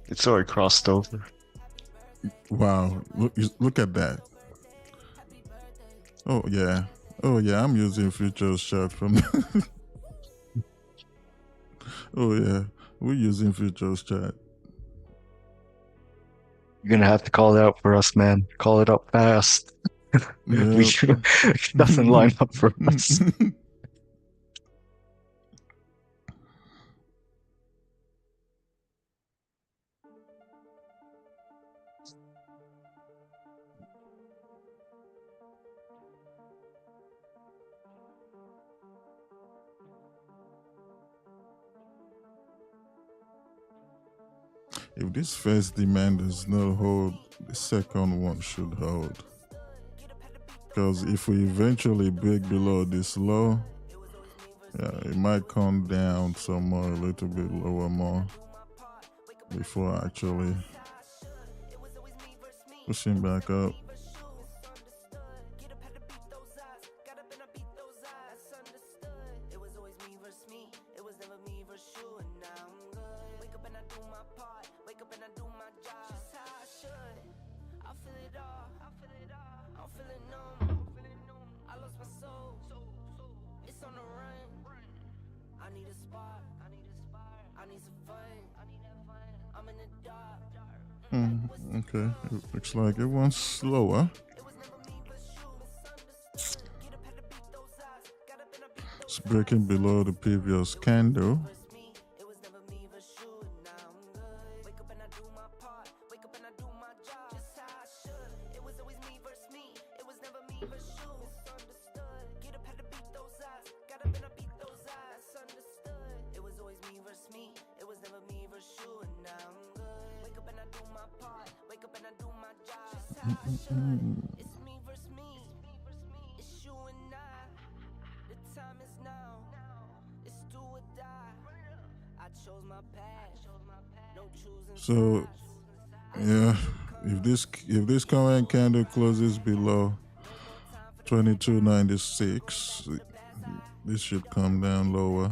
it's already crossed over. Wow, look at that. Oh yeah, I'm using futures chart from. Oh yeah, we're using futures chart. You're gonna have to call it out for us, man. Call it up fast. Yeah. It doesn't line up for us. If this first demand does not hold, the second one should hold. Because if we eventually break below this low, yeah, it might come down somewhere a little bit lower more before actually pushing back up. Okay, it looks like it went slower. It's breaking below the previous candle. So yeah, if this current candle closes below 22.96, this should come down lower.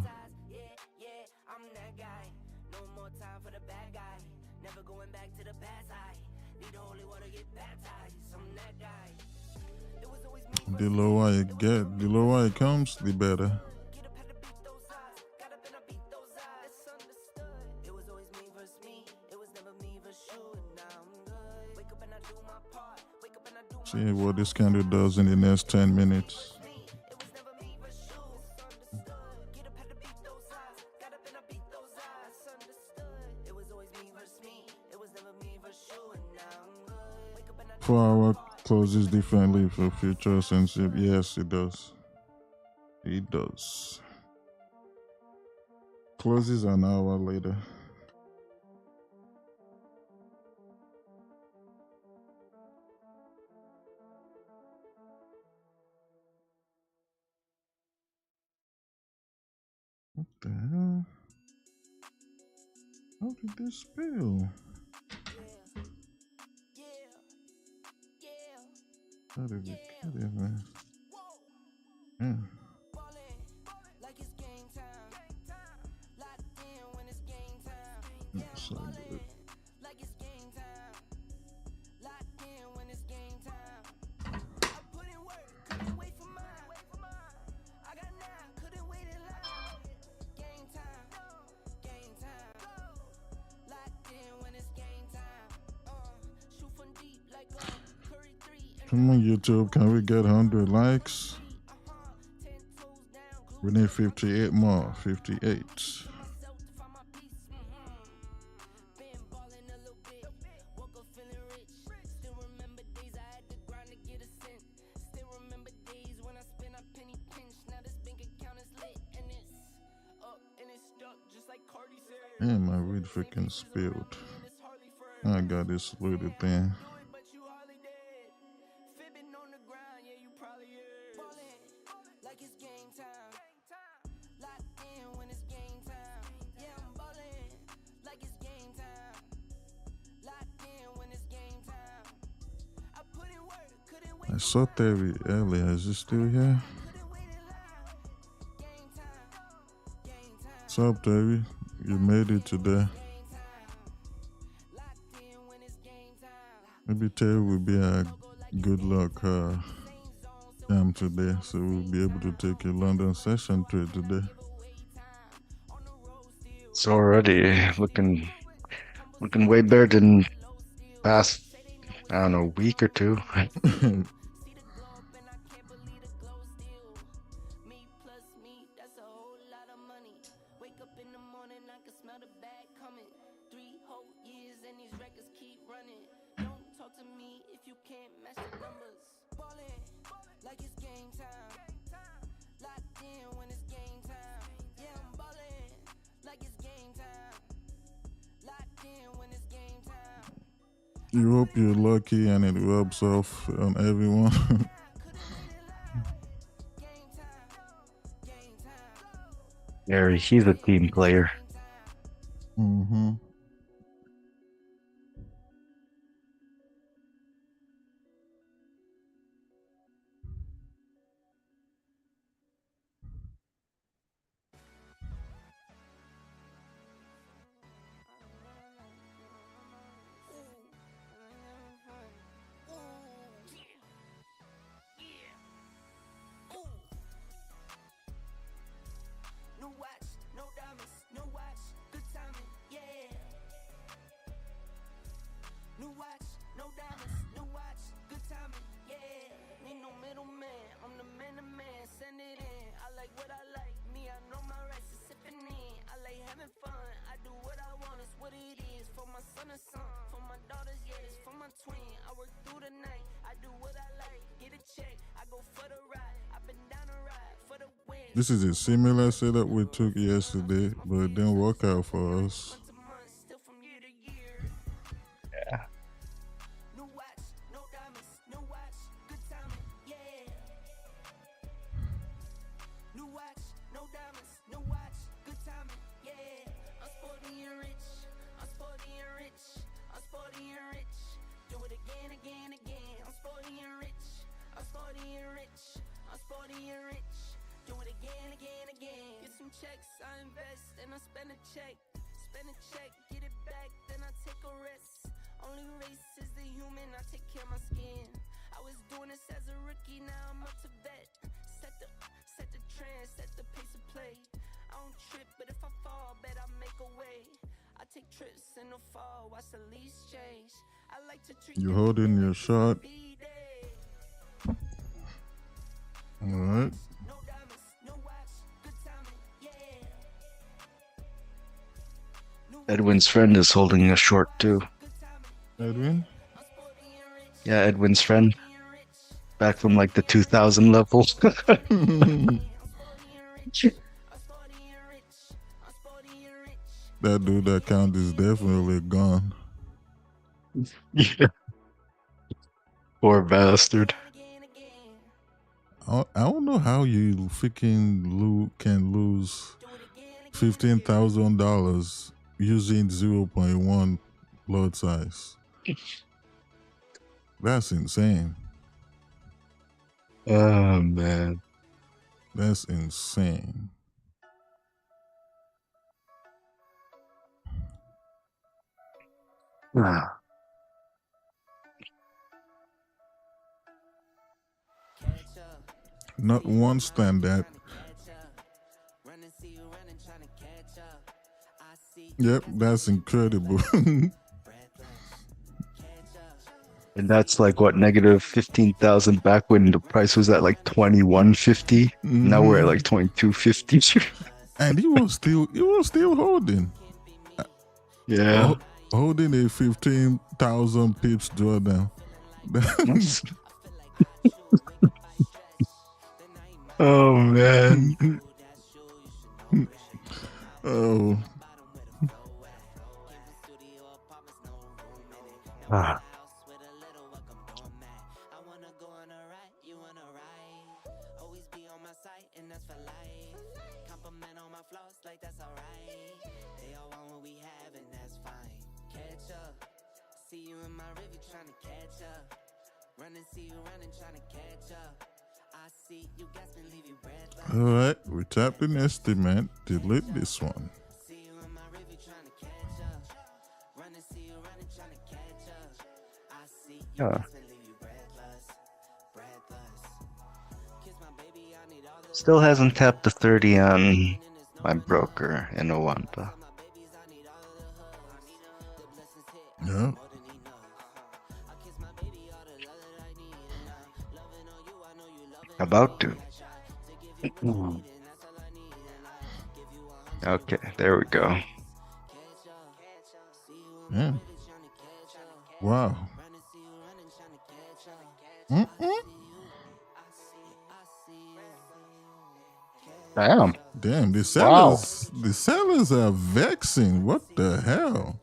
The lower it get, the lower it comes, the better. See what this candle does in the next 10 minutes. Four-hour closes differently for futures and SIP. Yes, it does. It does. Closes an hour later. What the hell? How did this spill? Gotta be kidding, man. Yeah. Like it's game time. Locked in when it's game time. That's so good. Like it's game time. Locked in when it's game time. I put in work, couldn't wait for mine. I got 9, couldn't wait in line. Game time. Game time. Locked in when it's game time. Shoot from deep like Curry 3. Come on, YouTube. Can we get 100 likes? We need 58 more. 58. And my weed freaking spilled. I got this little thing. Like it's game time. Locked in when it's game time. Yeah, I'm ballin' like it's game time. Locked in when it's game time. I put in work, couldn't wait. I saw Terry earlier. Is he still here? Couldn't wait in line. Game time. Game time. What's up, Terry? You made it today. Locked in when it's game time. Maybe Terry will be a good luck jam today, so we'll be able to take a London session trade today. It's already looking way better than past, I don't know, week or two. Me plus me, that's a whole lot of money. Wake up in the morning, I can smell the bag coming. 3 whole years and these records keep running. Don't talk to me if you can't match the numbers. Ballin' like it's game time. Locked in when it's game time. Yeah, I'm ballin' like it's game time. Locked in when it's game time. You hope you're lucky and it rubs off on everyone. Gary, he's a team player. Mm-hmm. No watch, no diamonds, no watch, good timing, yeah. New watch, no diamonds, no watch, good timing, yeah. Need no middleman, I'm the man to man, send it in. I like what I like, me, I know my rights, is sipping in. I like having fun, I do what I want, it's what it is. For my son and son, for my daughters, yeah, it's for my twin. I work through the night, I do what I like, get a check, I go for the ride. I've been down the ride for the win. This is a similar setup we took yesterday, but it didn't work out for us. Month to month, still from year to year. Yeah. New watch, no diamonds, no watch, good timing, yeah. New watch, no diamonds, no watch, good timing, yeah. I'm sporty and rich, I'm sporty and rich, I'm sporty and rich. Do it again, again, again. I'm sporty and rich, I'm sporty and rich, I'm sporty and rich. Do it again, again, again. Get some checks, I invest, and I spend a check. Spend a check, get it back, then I take a rest. Only race is the human, I take care of my skin. I was doing this as a rookie, now I'm up to vet. Set the trend, set the pace of play. I don't trip, but if I fall, bet I make a way. I take trips in the fall, watch the leaves change. I like to treat You holding your shot. All right. no diamonds, no watch, good timing, yeah. Edwin's friend is holding a short too. Edwin? Yeah, Edwin's friend. Back from like the 2000 level. That dude account is definitely gone. Yeah. Poor bastard. I don't know how you freaking can lose $15,000 using 0.1 blood size. That's insane. Oh man. That's insane. Ah. Not one standard. Yep, that's incredible. And that's like what, negative 15,000 back when the price was at like 2150. Now we're at like 2250. And he was still holding. Yeah. Holding a 15,000 pips drawdown. Oh man. Oh. Ah. All right, we tap in estimate. Delete this one. Yeah. Still hasn't tapped the 30 on my broker in Owampa. Yeah. About to. Okay, there we go. Yeah. Wow. Damn. Damn, the Wow. sellers are vexing. What the hell?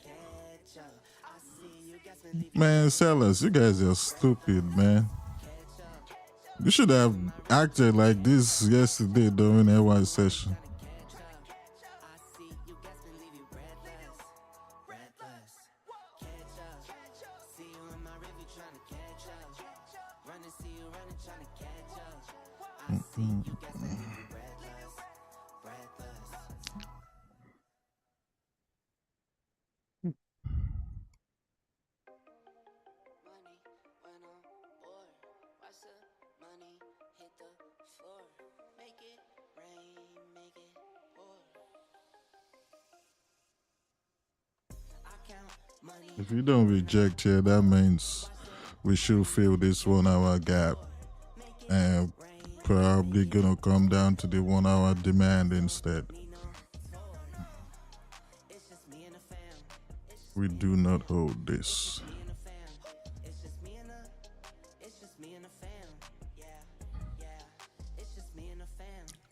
Man, sellers, you guys are stupid, man. You should have acted like this yesterday during AY session. If you don't reject here, that means we should fill this 1 hour gap and probably gonna come down to the 1 hour demand instead. We do not hold this.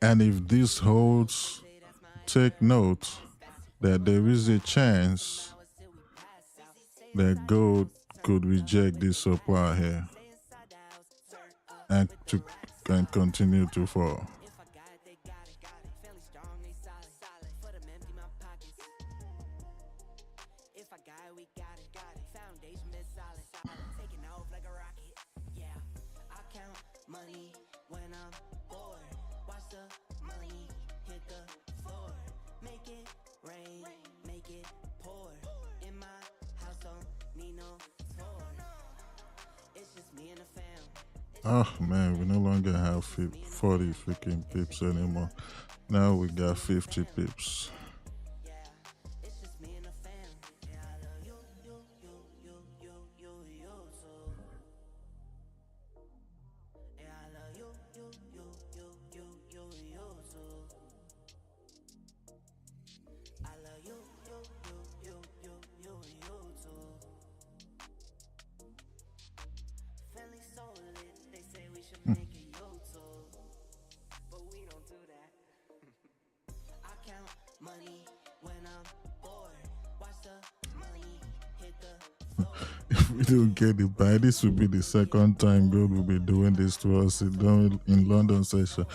And if this holds, take note that there is a chance that gold could reject this supply here and continue to fall. Oh man, we no longer have 40 freaking pips anymore. Now we got 50 pips. If we don't get it by, this will be the second time God will be doing this to us in London session.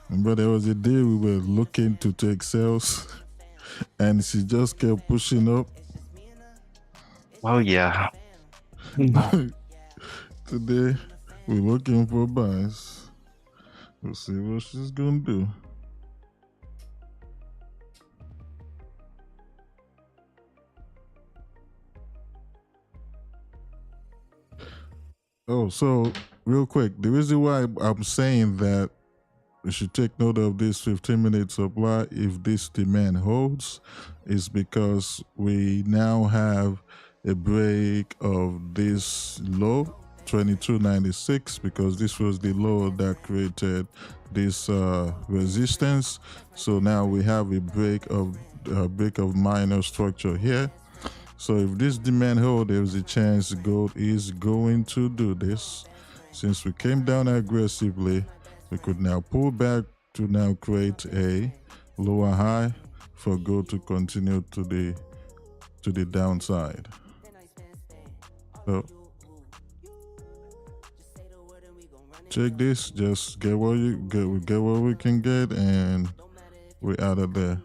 But there was a day we were looking to take sales and she just kept pushing up. Oh yeah. Today we're looking for buys. We'll see what she's gonna do. Oh, so real quick, the reason why I'm saying that we should take note of this 15-minute supply if this demand holds is because we now have a break of this low 2296 because this was the low that created this resistance. So now we have a break of minor structure here. So if this demand hold, there's a chance gold is going to do this. Since we came down aggressively, we could now pull back to now create a lower high for gold to continue to the downside. So check this, just get what you get, we get what we can get, and we're out of there.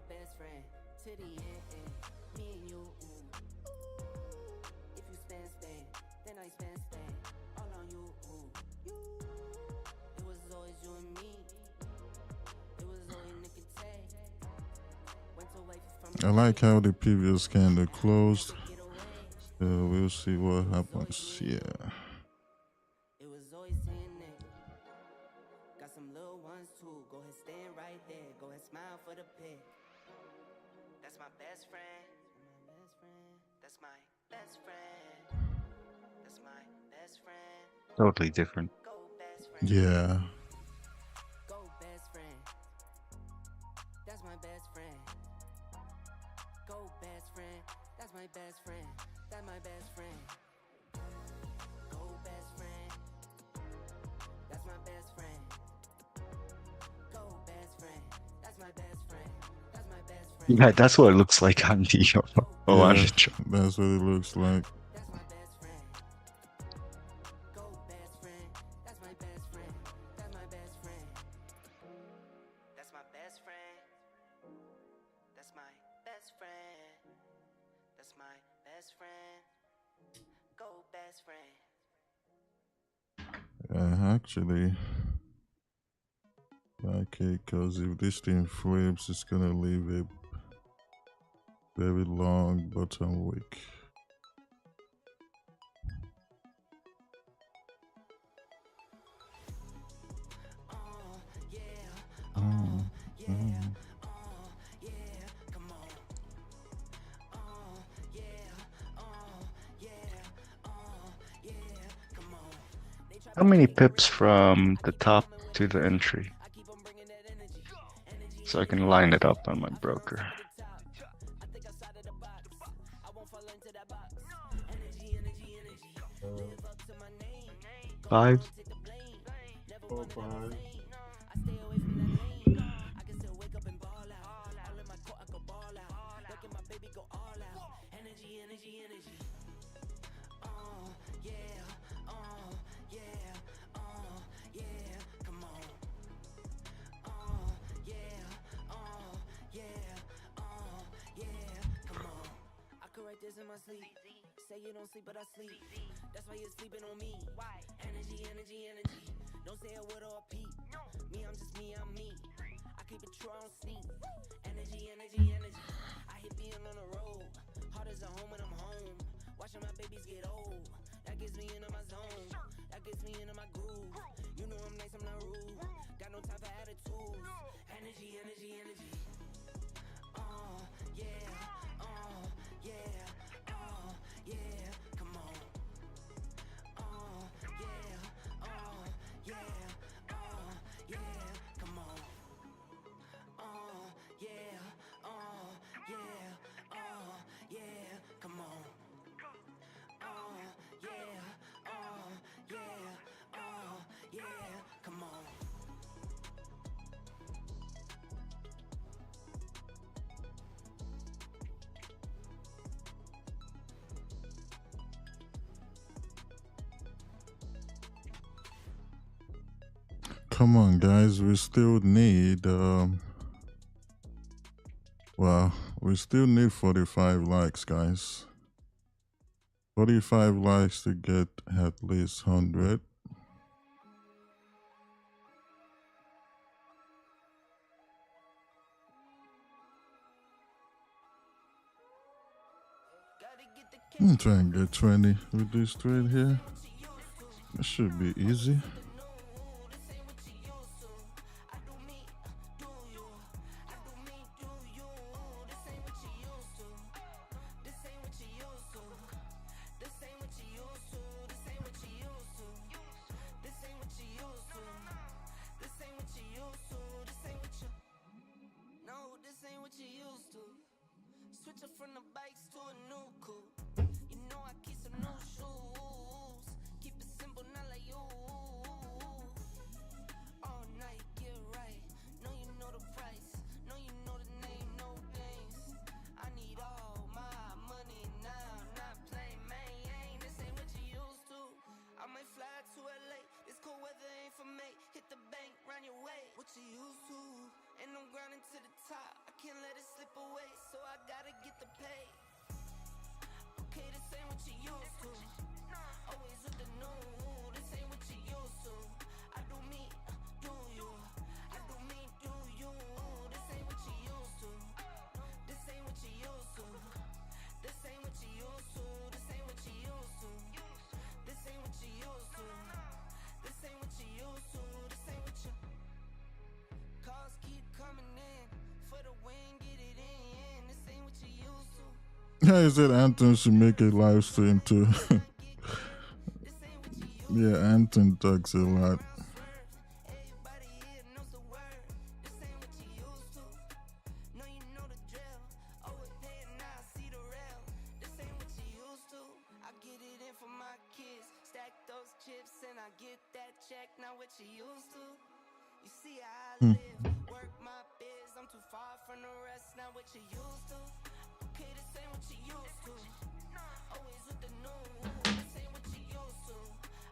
Best friend to the end, me and you. If you spend, then I spend, all on you. It was always you and me. It was always Nick and Tay. Went away from. I like how the previous candle closed. So we'll see what happens. Yeah. It was always saying Nick. Got some little ones too. Go ahead, stand right there. Go ahead, smile for the pic. That's my best friend. That's my best friend. That's my best friend. Totally different. Go best friend. Yeah. Go best friend. That's my best friend. Go best friend. That's my best friend. That's my best friend. Go best friend. That's my best friend. Go best friend. That's my best friend. That's my best friend. Yeah, that's what it looks like on the chart. That's what it looks like. That's my best friend. Go best friend. That's my best friend. That's my best friend. That's my best friend. That's my best friend. That's my best friend. Go best friend. Actually, okay, because if this thing flips, it's gonna leave a very long bottom wick. How many pips from the top to the entry? So I can line it up on my broker. Five. 4, 5. This in my sleep. Say you don't sleep, but I sleep. That's why you're sleeping on me. Why? Energy, energy, energy. Don't say a word or a peep. Me, I'm just me, I'm me. I keep it true, I don't sneak. Energy, energy, energy. I hit being on the road. Hard as a home when I'm home. Watching my babies get old. That gets me into my zone. That gets me into my groove. You know I'm nice, I'm not rude. Got no time for attitudes. Energy, energy, energy. Yeah. Yeah. Yeah, come on. Yeah. Yeah. Yeah, come on. Yeah. Yeah. Yeah, come on. Come on, guys. We still need, well, we still need 45 likes, guys. 45 likes to get at least 100. I'm trying to get 20 with this trade here. It should be easy. Switch up from the bikes to a new coupe. You know I keep some new shoes. Keep it simple, not like you. All night, get right. Know you know the price. Know you know the name, no games. I need all my money now. Not playing, man. This ain't what you used to. I might fly to LA. This cold weather ain't for me. Hit the bank, run your way. What you used to? And I'm grinding to the top. I can't let it slip away, so I gotta get the pay. Okay, this ain't what you used to. Always with the new. This ain't what you used to. I do me, do you. I do me, do you. This ain't what you used to. This ain't what you used to. This ain't what you used to. This ain't what you used to. This ain't what you used to. This ain't what you used to. This ain't what you. Calls keep coming in for the win, get it in. This ain't what you used to. Yeah, he said Anton should make a live stream too. Yeah, Anton talks a lot. Everybody here knows the word. This ain't what you used to. Know you know the drill. Always paying, now I see the rail. This ain't what you used to. I get it in for my kids. Stack those chips and I get that check. Not what you used to. You see how I live, work my biz. I'm too far from the rest, not what you used to. Okay, this ain't what you used to. Always with the new. This ain't what you used to.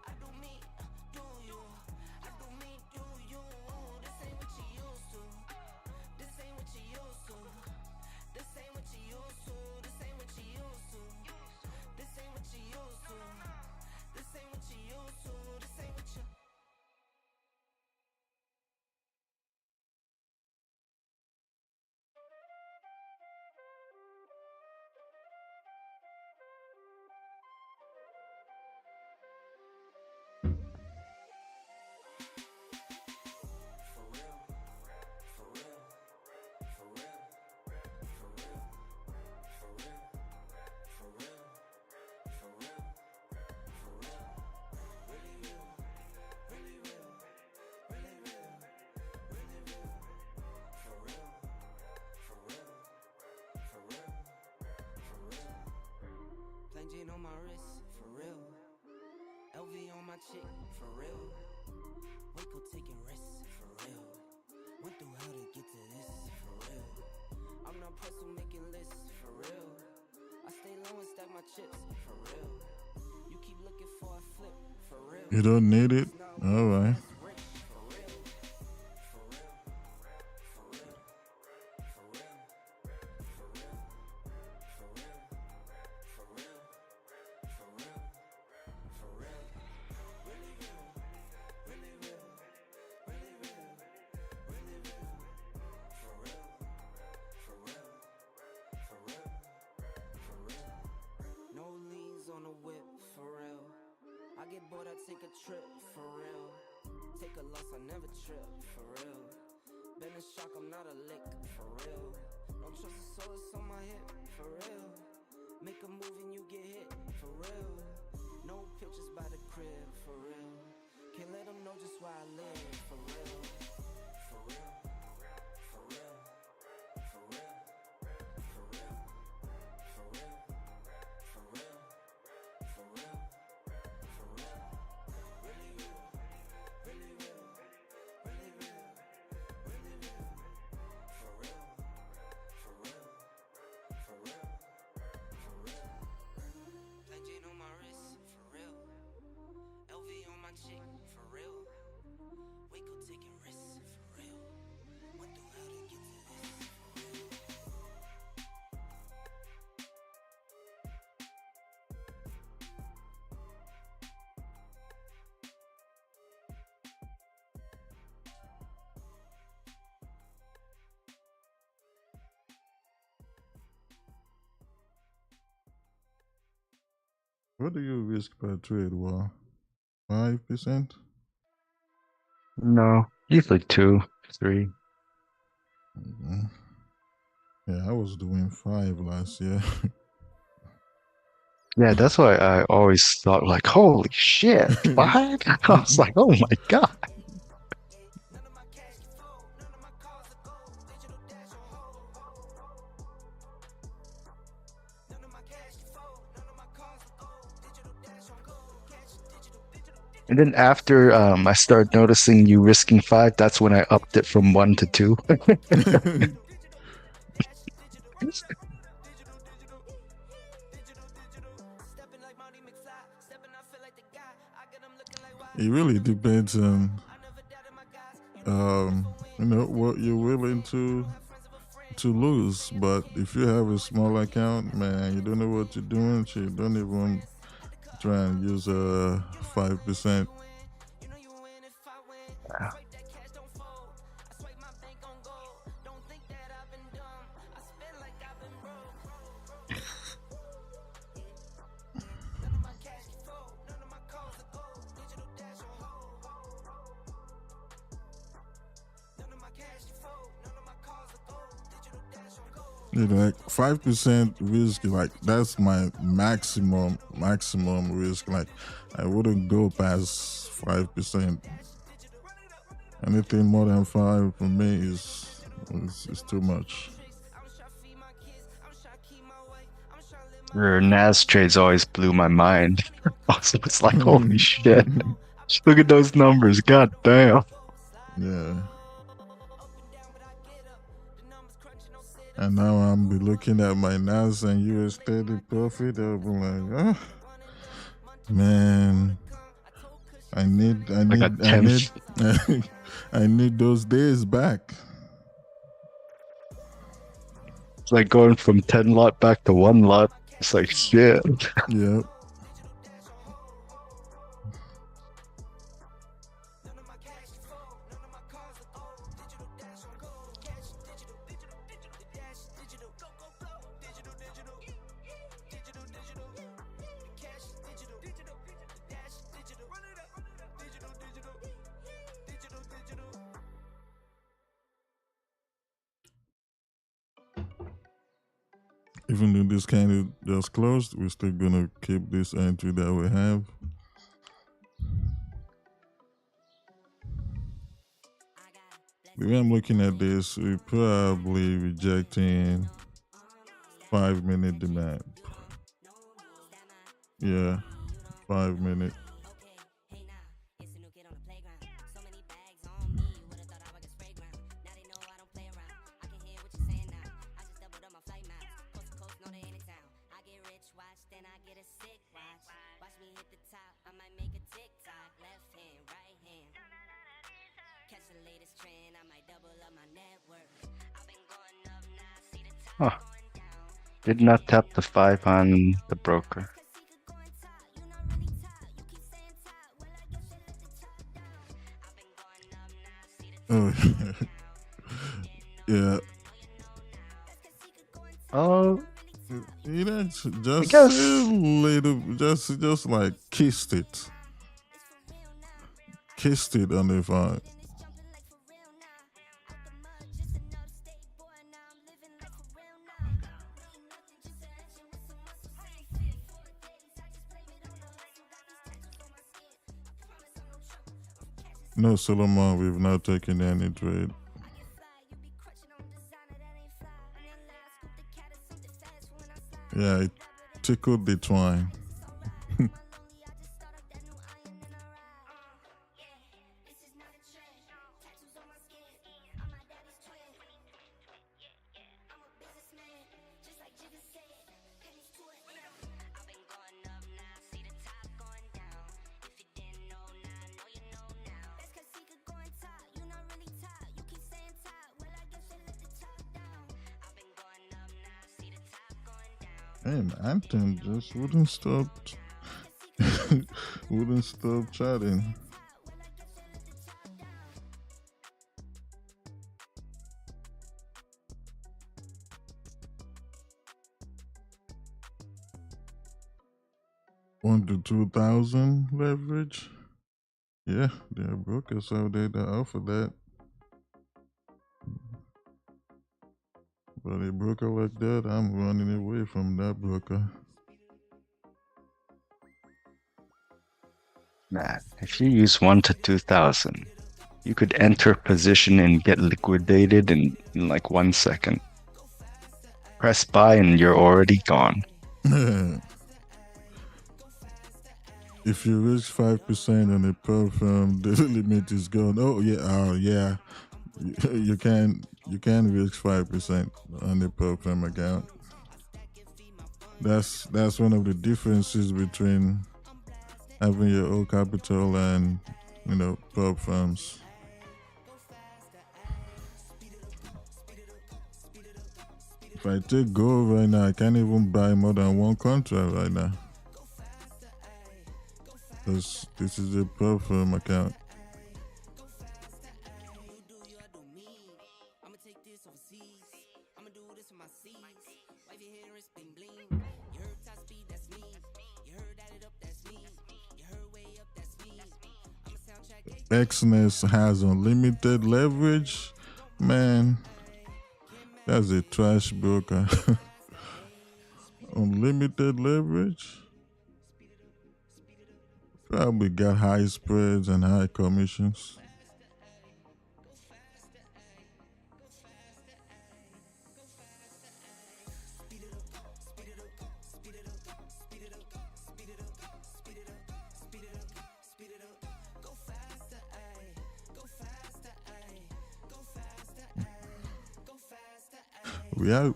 I do me, do you. I do me, do you. This ain't what you used to. This ain't what you used to. This ain't what you used to. This ain't what you used to. This ain't what you used to. This ain't what you used to. This ain't what you. Plain Jane on my wrist, for real. LV on my chick, for real. Waco taking risks, for real. Went through hell to get to this, for real. I'm not pressed with making lists, for real. I stay low and stack my chips, for real. You keep looking for a flip, for real. You don't need it? Alright. On the whip, for real. I get bored, I take a trip, for real. Take a loss, I never trip, for real. Been in shock, I'm not a lick, for real. Don't trust the soul, it's on my hip, for real. Make a move and you get hit, for real. No pictures by the crib, for real. Can't let them know just where I live, for real. For real. For real. For real. For real. For real. For real. For real, for real, really real, really real, really real, really real, for real, for real, for real, for real. Plain Jane on my wrist, for real. LV on my chick, for real. Waco take What do you risk per trade? Well, 5%? No, usually 2, 3. Mhm. Yeah, I was doing 5 last year. Yeah, that's why I always thought like, holy shit, 5? I was like, oh my god. And then after I started noticing you risking 5, that's when I upped it from 1 to 2. It really depends on what you're willing to lose. But if you have a small account, man, you don't know what you're doing, so you don't even try and use 5%. You know, like 5% risk, like that's my maximum risk. Like I wouldn't go past 5%. Anything more than 5 for me is too much. Your NAS trades always blew my mind. Also, it's like, holy shit. Look at those numbers. God damn. Yeah. And now I'm be looking at my NAS and US 30 profit. I'll be like, oh man, I need Like a tenth. I need those days back. It's like going from 10 lot back to 1 lot. It's like shit. Yep. Even though this kind of just closed, we're still gonna keep this entry that we have. The way I'm looking at this, we're probably rejecting 5-minute demand. Yeah, 5-minute. Huh. Did not tap the 5 on the broker. Oh, yeah. Oh, You know, I just guess. a little, just like kissed it on the 5. No, Solomon, we've not taken any trade. Yeah, it tickled the twine. Hey, man, Anton just wouldn't stop chatting. 1 to 2,000 leverage. Yeah, there are brokers out there that offer that. But a broker like that, I'm running away from that broker. Man, if you use 1 to 2,000, you could enter a position and get liquidated in like 1 second. Press buy and you're already gone. If you risk 5% on a perp firm, the limit is gone. Oh yeah, yeah. You can risk 5% on a perp firm account. That's one of the differences between having your own capital and perp firms. If I take gold right now, I can't even buy more than one contract right now. Because this is a perp firm account. Xness has unlimited leverage. Man, that's a trash broker. Unlimited leverage. Probably got high spreads and high commissions.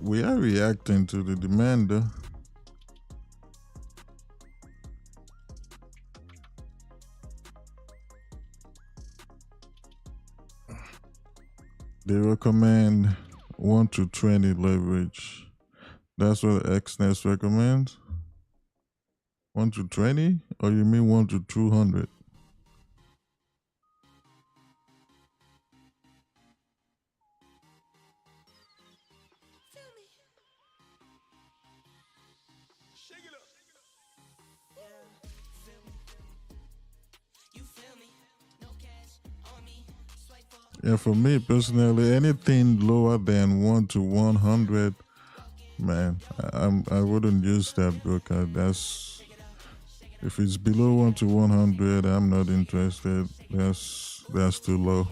We are reacting to the demand though. They recommend 1 to 20 leverage. That's what XNES recommends. 1 to 20? Or you mean 1 to 200? Yeah, for me personally, anything lower than 1 to 100, man, I wouldn't use that broker. If it's below 1 to 100, I'm not interested. That's too low.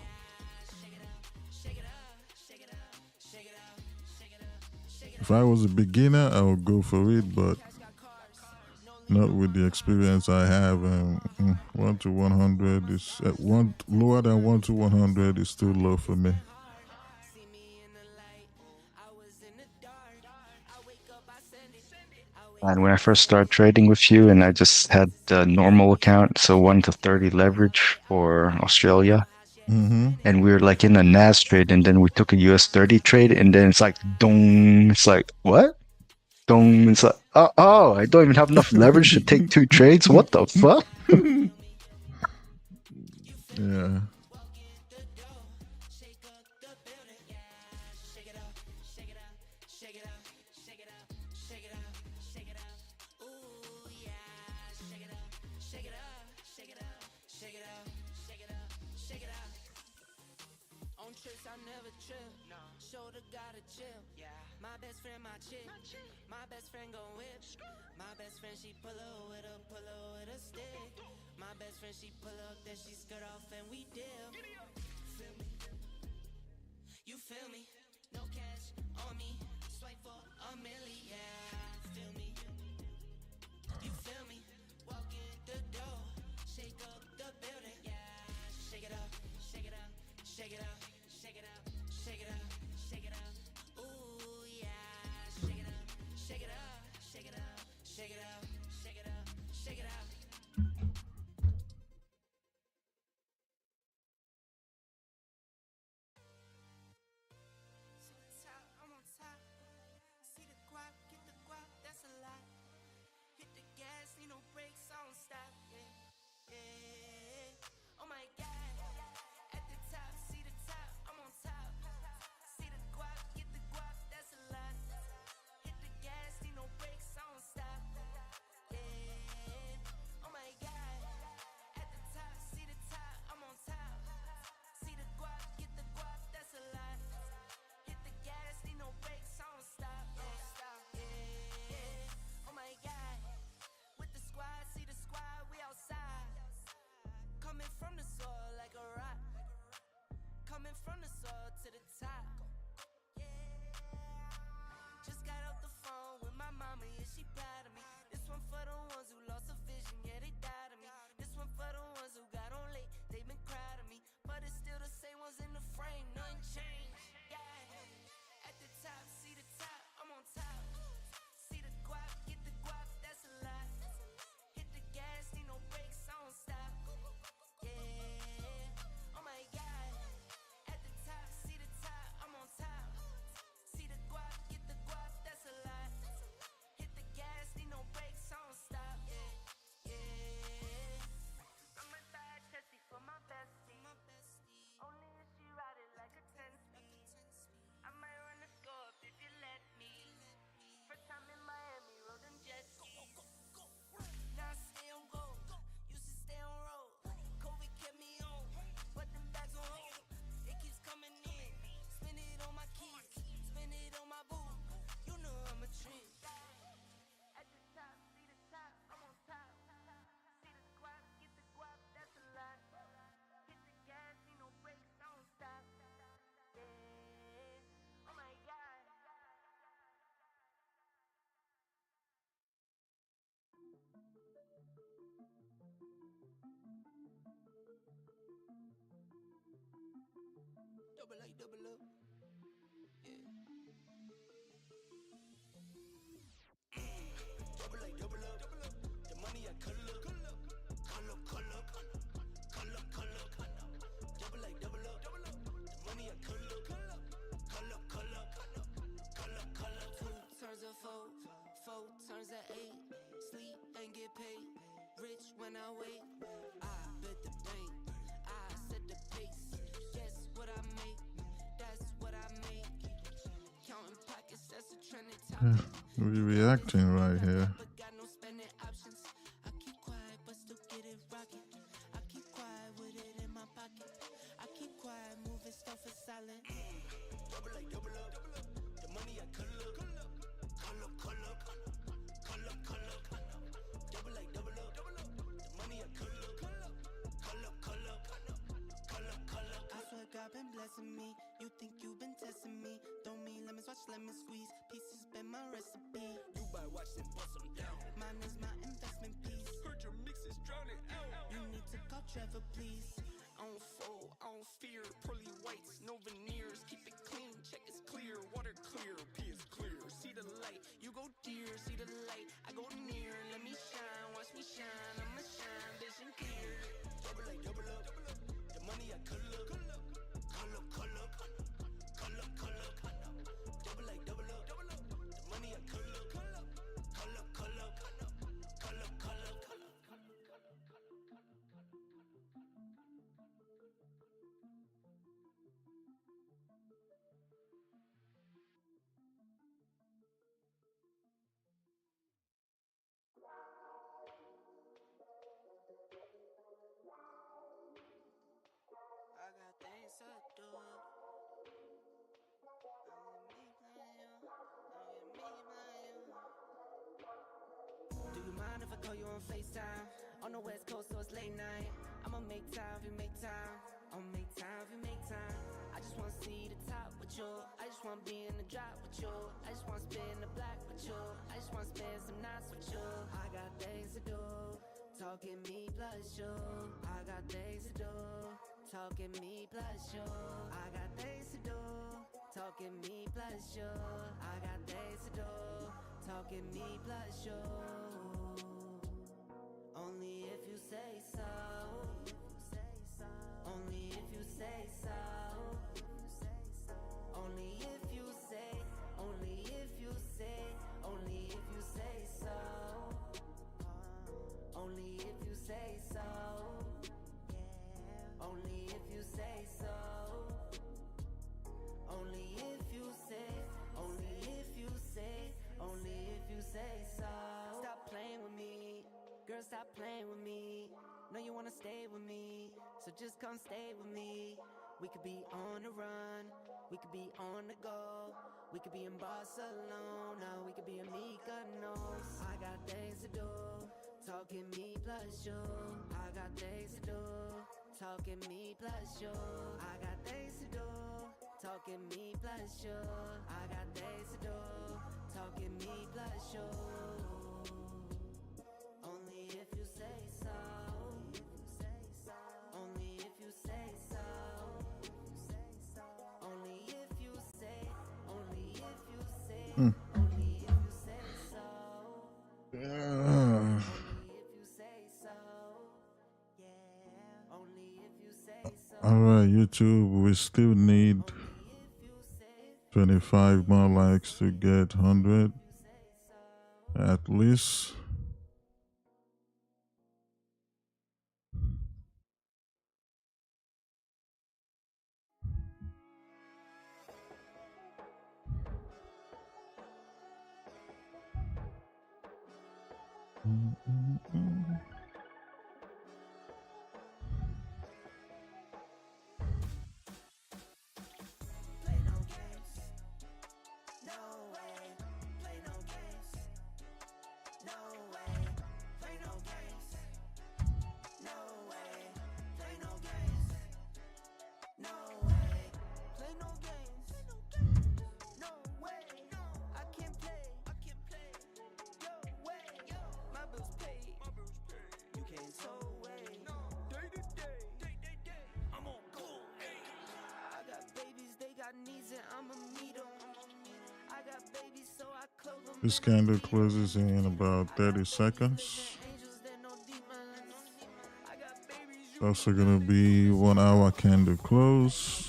If I was a beginner, I would go for it, but not with the experience I have. 1 to 100 is lower than 1 to 100 is too low for me. And when I first started trading with you, and I just had the normal account, so 1 to 30 leverage for Australia. And we were like in a NAS trade, and then we took a US 30 trade, and then it's like, dong. It's like, what? Dong. It's like, oh, I don't even have enough leverage to take 2 trades. What the fuck? Yeah. My best friend go whip. My best friend she pull up with a stick. My best friend she pull up, then she skirt off and we dip. Feel me? You feel me? No cash on me, swipe for a million. Yeah, feel me? You feel me? Walk in the door, shake up the building. Yeah, shake it up, shake it up, shake it up, shake it up, shake it up, shake it up. Ooh yeah, shake it up, shake it up, shake it up, shake it up, shake it up, shake it up. double like double up. Yeah. Double like double up. The money I color up. Color up. Double like double up. The money I color up. Color up. 2 turns of 4, 4 turns of 8. Sleep and get paid. Rich when I wake. I bet the bank. I set the pace. Guess what I make? That's what I make. Counting pockets, that's a trending topic. We reacting right here. But got no spending options. I keep quiet, but still get it rocking. I keep quiet with it in my pocket. I keep quiet, moving stuff is silent. Double like double up. The money I color up. Color up. Double like double up. The money I color up. Color up. I swear God been blessing me. You think you been testing me? Don't mean lemons, watch lemon squeeze. Pieces been my recipe. You buy watch and bust them down. Mine is my investment piece. Heard your mixes drowning out. You need to call Trevor, please. I don't fold, I don't fear. Pearly whites, no veneers. Keep it clean, check it's clear. Water clear, P is clear. See the light, you go dear. See the light, I go near. Let me shine, watch me shine. I'ma shine, vision clear. Double like double up. The money I color up. Color up. Double like double up. The money I color up. Color up. I got things to do. Do you mind if I call you on FaceTime? On the West Coast, so it's late night. I'ma make time if you make time. I'ma make time if you make time. I just wanna see the top with you. I just wanna be in the drop with you. I just wanna spin the block with you. I just wanna spend some nights with you. I got things to do. Talking me plus you. I got things to do. Talking me plus you. I got things to do. Talking me plus you. I got things to do. Talking me plus you. Only if you say so. Only if you say so. Only if you say. Only if you say. Only if you say so. Only if you say so. Only if you say so. Only if you say. Only if you say. Only if you say so. Stop playing with me. Girl, stop playing with me. Know you wanna stay with me, so just come stay with me. We could be on the run, we could be on the go. We could be in Barcelona, we could be in Mykonos. I got things to do, talking me plus you. I got things to do, talking me plus you. I got things to do, talking me plus you. I got things to do, talking me plus you. Only if you say so. Only if you say so. Only if you say. Only if you say. Only if you say so. Only if you say so. Yeah. Only if you say so. Alright, YouTube, we still need 25 more likes to get 100 at least. Play no games. No way. Play no games. No way. Play no games. No way. Play no games. No way. Play no games. No way. I can't play. No way. My bills paid. This candle closes in about 30 seconds. It's also gonna be 1 hour candle close.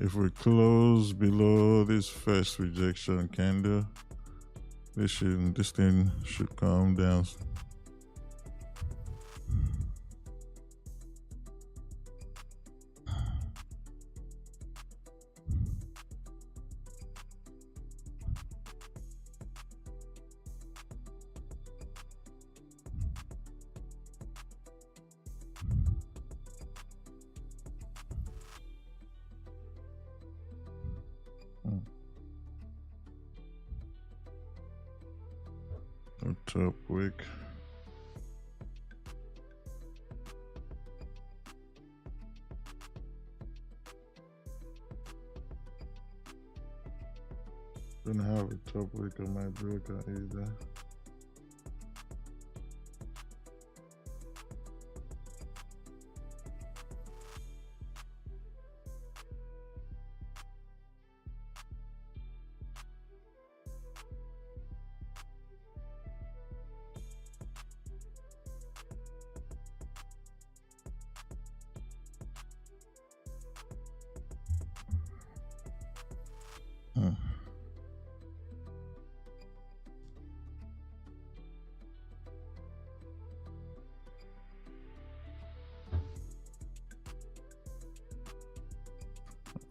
If we close below this first rejection candle, this thing should come down. A top wick. Don't have a top wick on my broker either.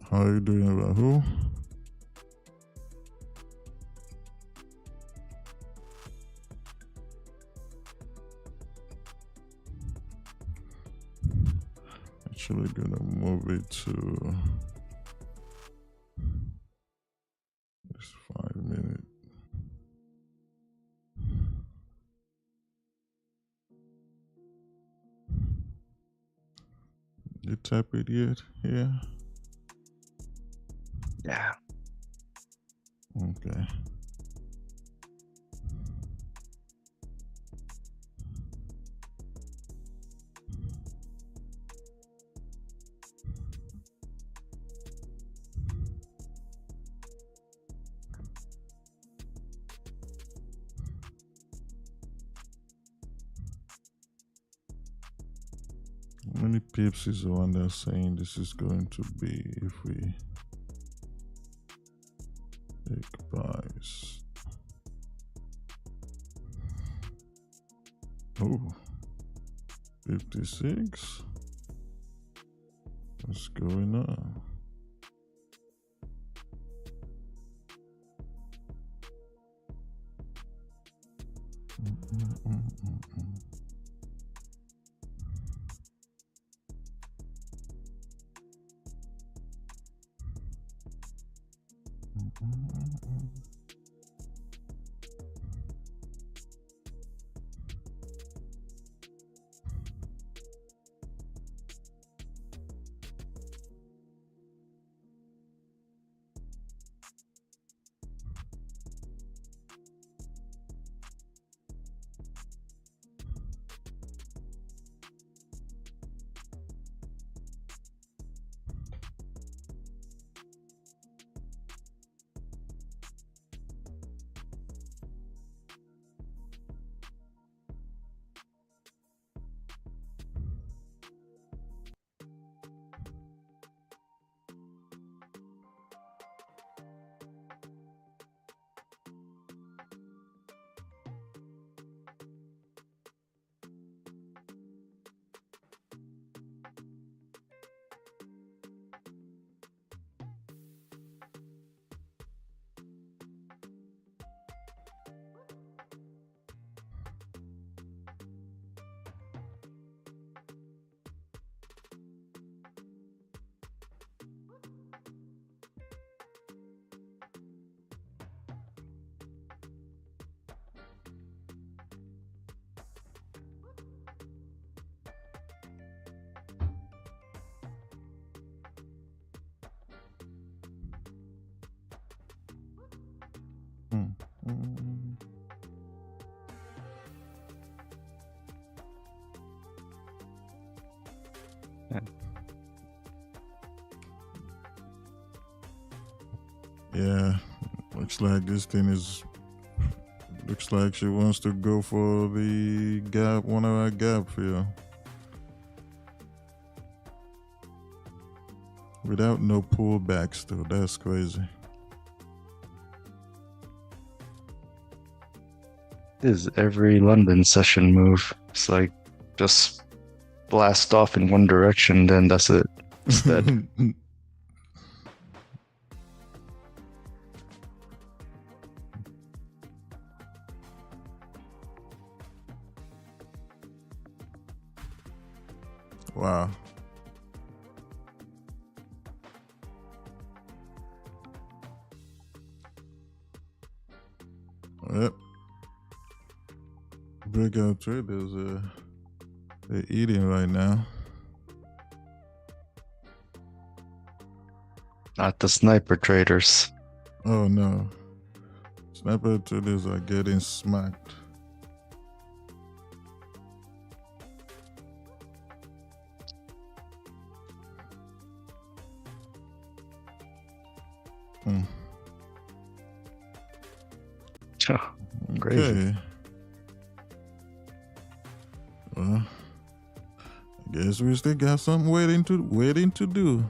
How are you doing, Rahul? Actually gonna move it to this 5 minute. You tap it yet? Yeah. Yeah. Okay. How many pips is the one that's saying this is going to be if we take price? Oh, 56. What's going on? Yeah, looks like this thing is. Looks like she wants to go for the gap, 1 hour gap fill. Without no pullbacks though, that's crazy. This is every London session move. It's like just blast off in one direction, then that's it. It's dead. Wow. Yep. Breakout traders, they're eating right now. Not the sniper traders. Oh no. Sniper traders are getting smacked. Crazy. Okay. Well, I guess we still got something waiting to do.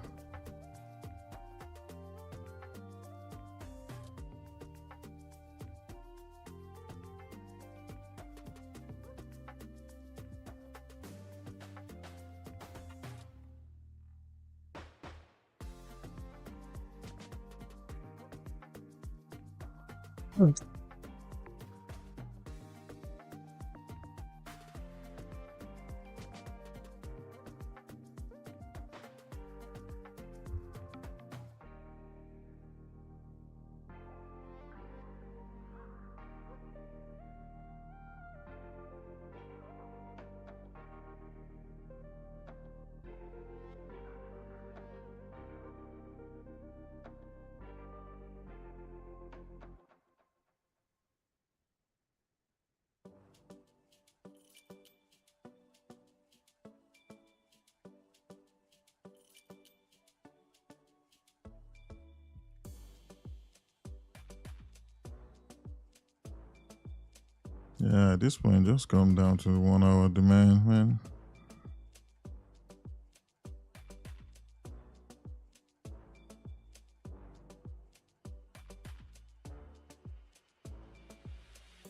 Yeah, at this point, just come down to the 1 hour demand, man.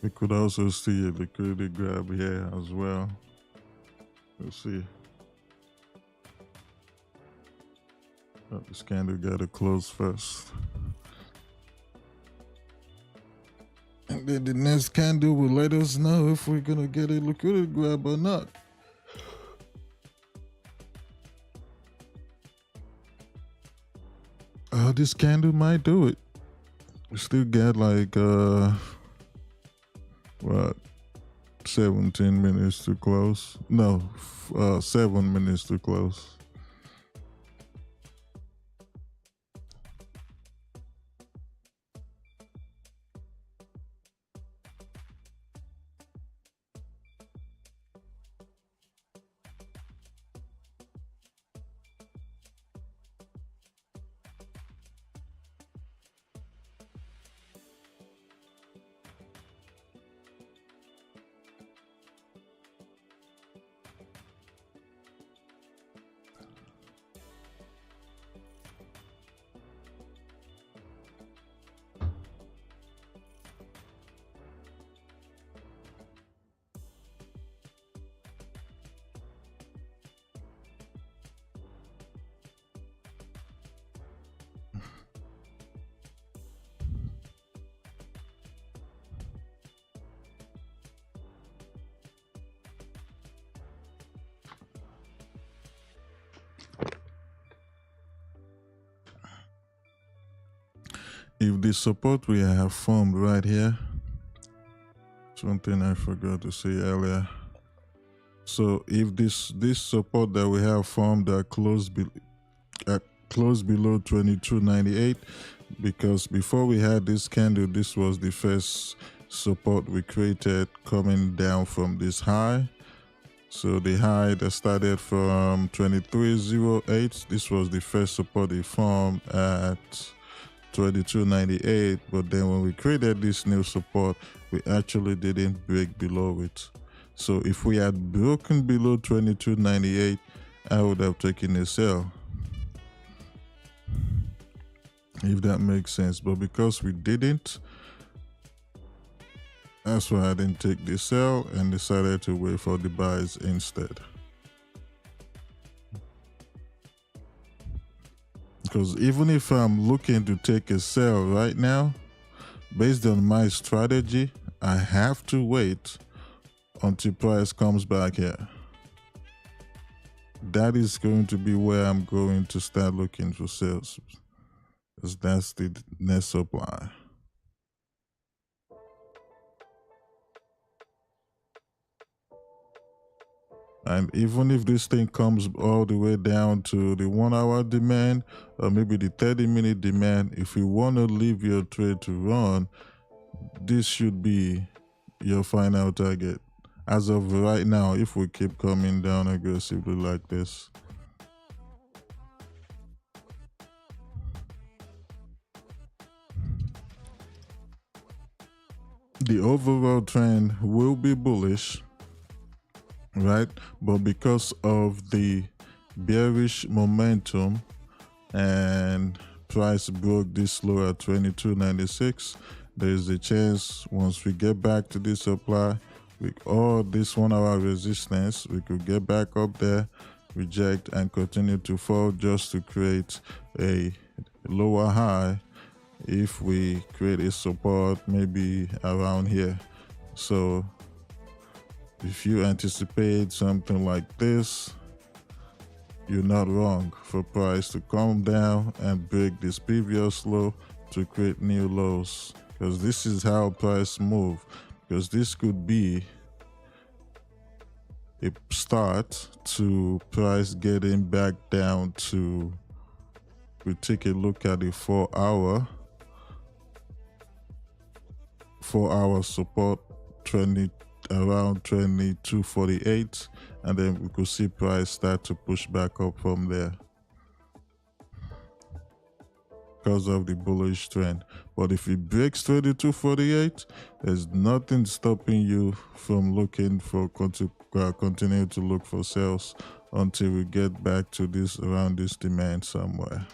We could also see a liquidity grab here as well. Let's see. But this candle gotta close first. And then the next candle will let us know if we're gonna get a liquidity grab or not. This candle might do it. We still got like what, 17 minutes to close? No, 7 minutes to close. If the support we have formed right here, something I forgot to say earlier. So if this support that we have formed at closed below 22.98 because before we had this candle, this was the first support we created coming down from this high. So the high that started from 23.08, this was the first support it formed at 22.98, but then when we created this new support, we actually didn't break below it. So if we had broken below 22.98, I would have taken a sell, if that makes sense. But because we didn't, that's why I didn't take the sell and decided to wait for the buys instead. Because even if I'm looking to take a sell right now, based on my strategy, I have to wait until price comes back here. That is going to be where I'm going to start looking for sales, because that's the net supply. And even if this thing comes all the way down to the 1 hour demand or maybe the 30-minute demand, if you want to leave your trade to run, this should be your final target. As of right now, if we keep coming down aggressively like this. The overall trend will be bullish, right? But because of the bearish momentum and price broke this low at 22.96, there is a chance once we get back to this supply with all this 1 hour resistance, we could get back up there, reject, and continue to fall just to create a lower high if we create a support maybe around here. So if you anticipate something like this, you're not wrong for price to come down and break this previous low to create new lows, because this is how price move. Because this could be a start to price getting back down to, we take a look at the 4 hour support, around 22.48, and then we could see price start to push back up from there because of the bullish trend. But if it breaks 22.48, there's nothing stopping you from looking for continue to look for sales until we get back to this, around this demand somewhere.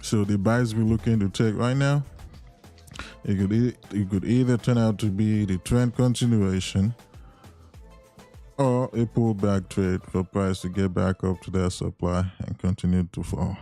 So the buys we're looking to take right now, it could either turn out to be the trend continuation or a pullback trade for price to get back up to that supply and continue to fall.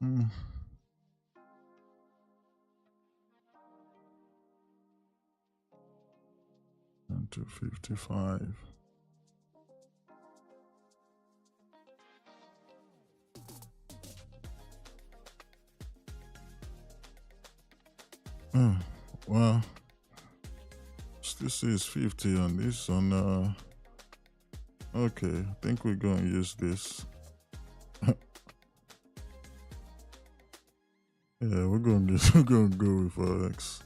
Mm. And 255. Oh, well, still says 50 on this. Okay, I think we're gonna use this. Yeah, we're gonna go with Forex.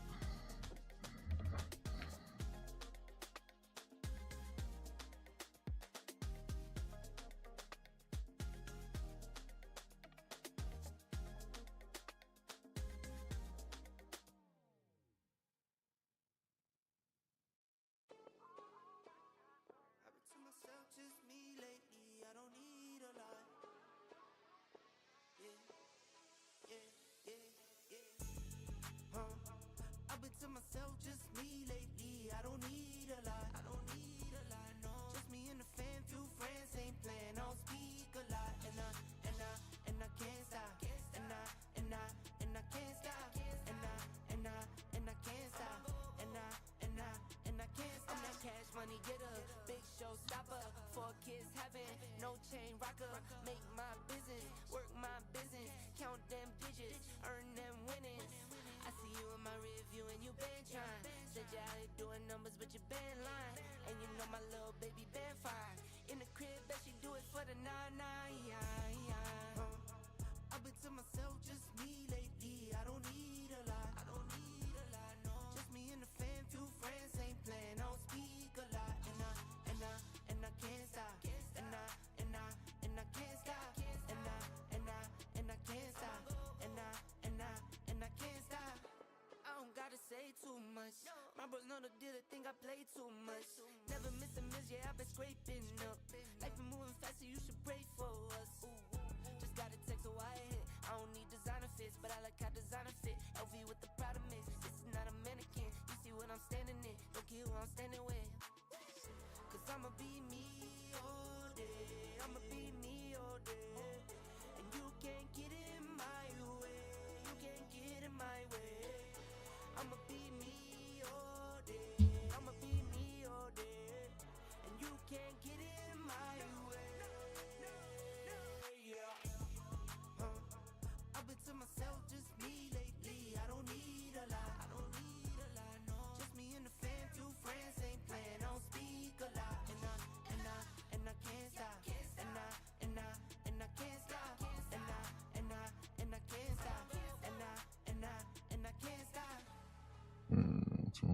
So,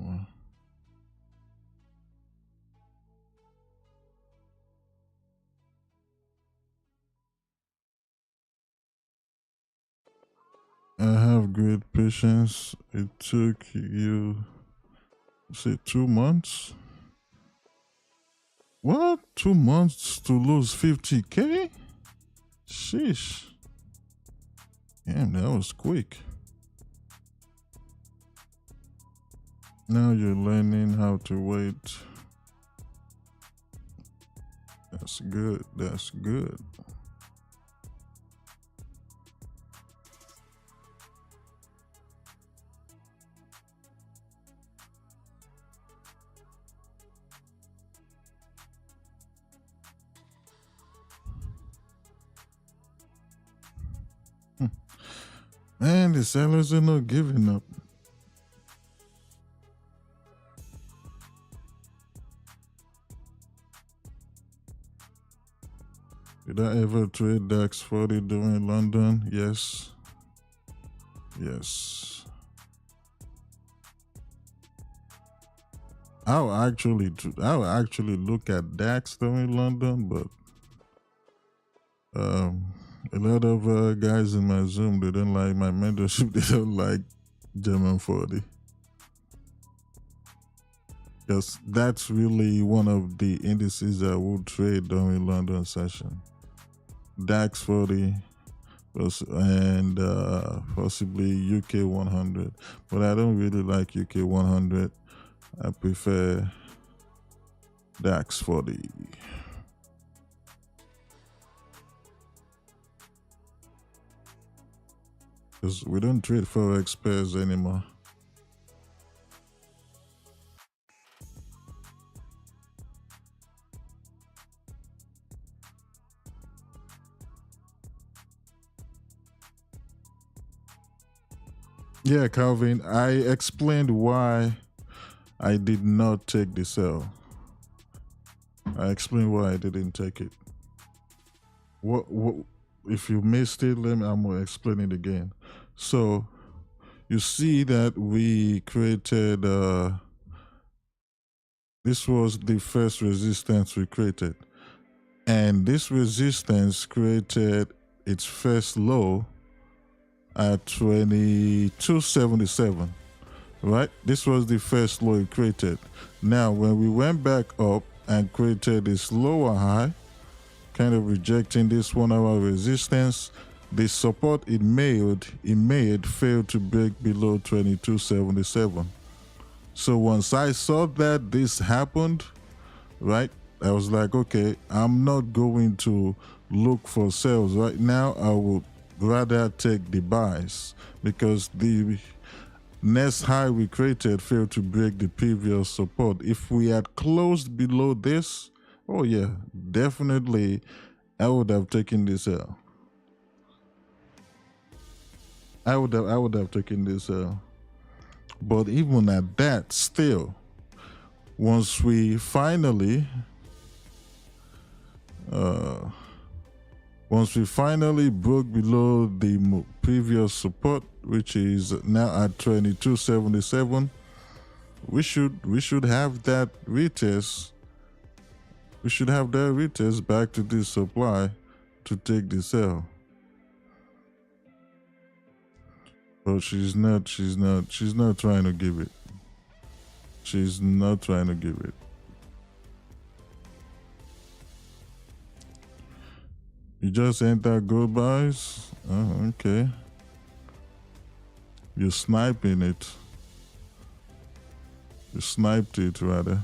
I have great patience. It took you, say, 2 months? What? 2 months to lose 50K? Sheesh. Damn, that was quick. Now you're learning how to wait. That's good. That's good. Man, the sellers are not giving up. Did I ever trade DAX 40 during London? Yes. Yes. I'll actually look at DAX during London, but a lot of guys in my Zoom, they don't like my mentorship. They don't like German 40. Because that's really one of the indices I would trade during London session. DAX 40 and possibly UK 100. But I don't really like UK 100. I prefer DAX 40. because we don't trade Forex pairs anymore. Yeah, Calvin, I explained why I did not take the sell. I explained why I didn't take it. What if you missed it, I'm gonna explain it again. So you see that we created this was the first resistance we created. And this resistance created its first low at 22.77, right? This was the first low it created. Now, when we went back up and created this lower high, kind of rejecting this 1 hour resistance, the support it made failed to break below 22.77. So once I saw that this happened, right, I was like, okay, I'm not going to look for sales right now. I would rather take the buys because the next high we created failed to break the previous support. If we had closed below this, oh yeah, definitely I would have taken this L. I would have taken this L. But even at that, still, once we finally broke below the previous support, which is now at 22.77, we should have that retest. We should have that retest back to this supply to take the sell. But she's not trying to give it. She's not trying to give it. You just enter gold buys? Oh, okay. You're sniping it. You sniped it, rather.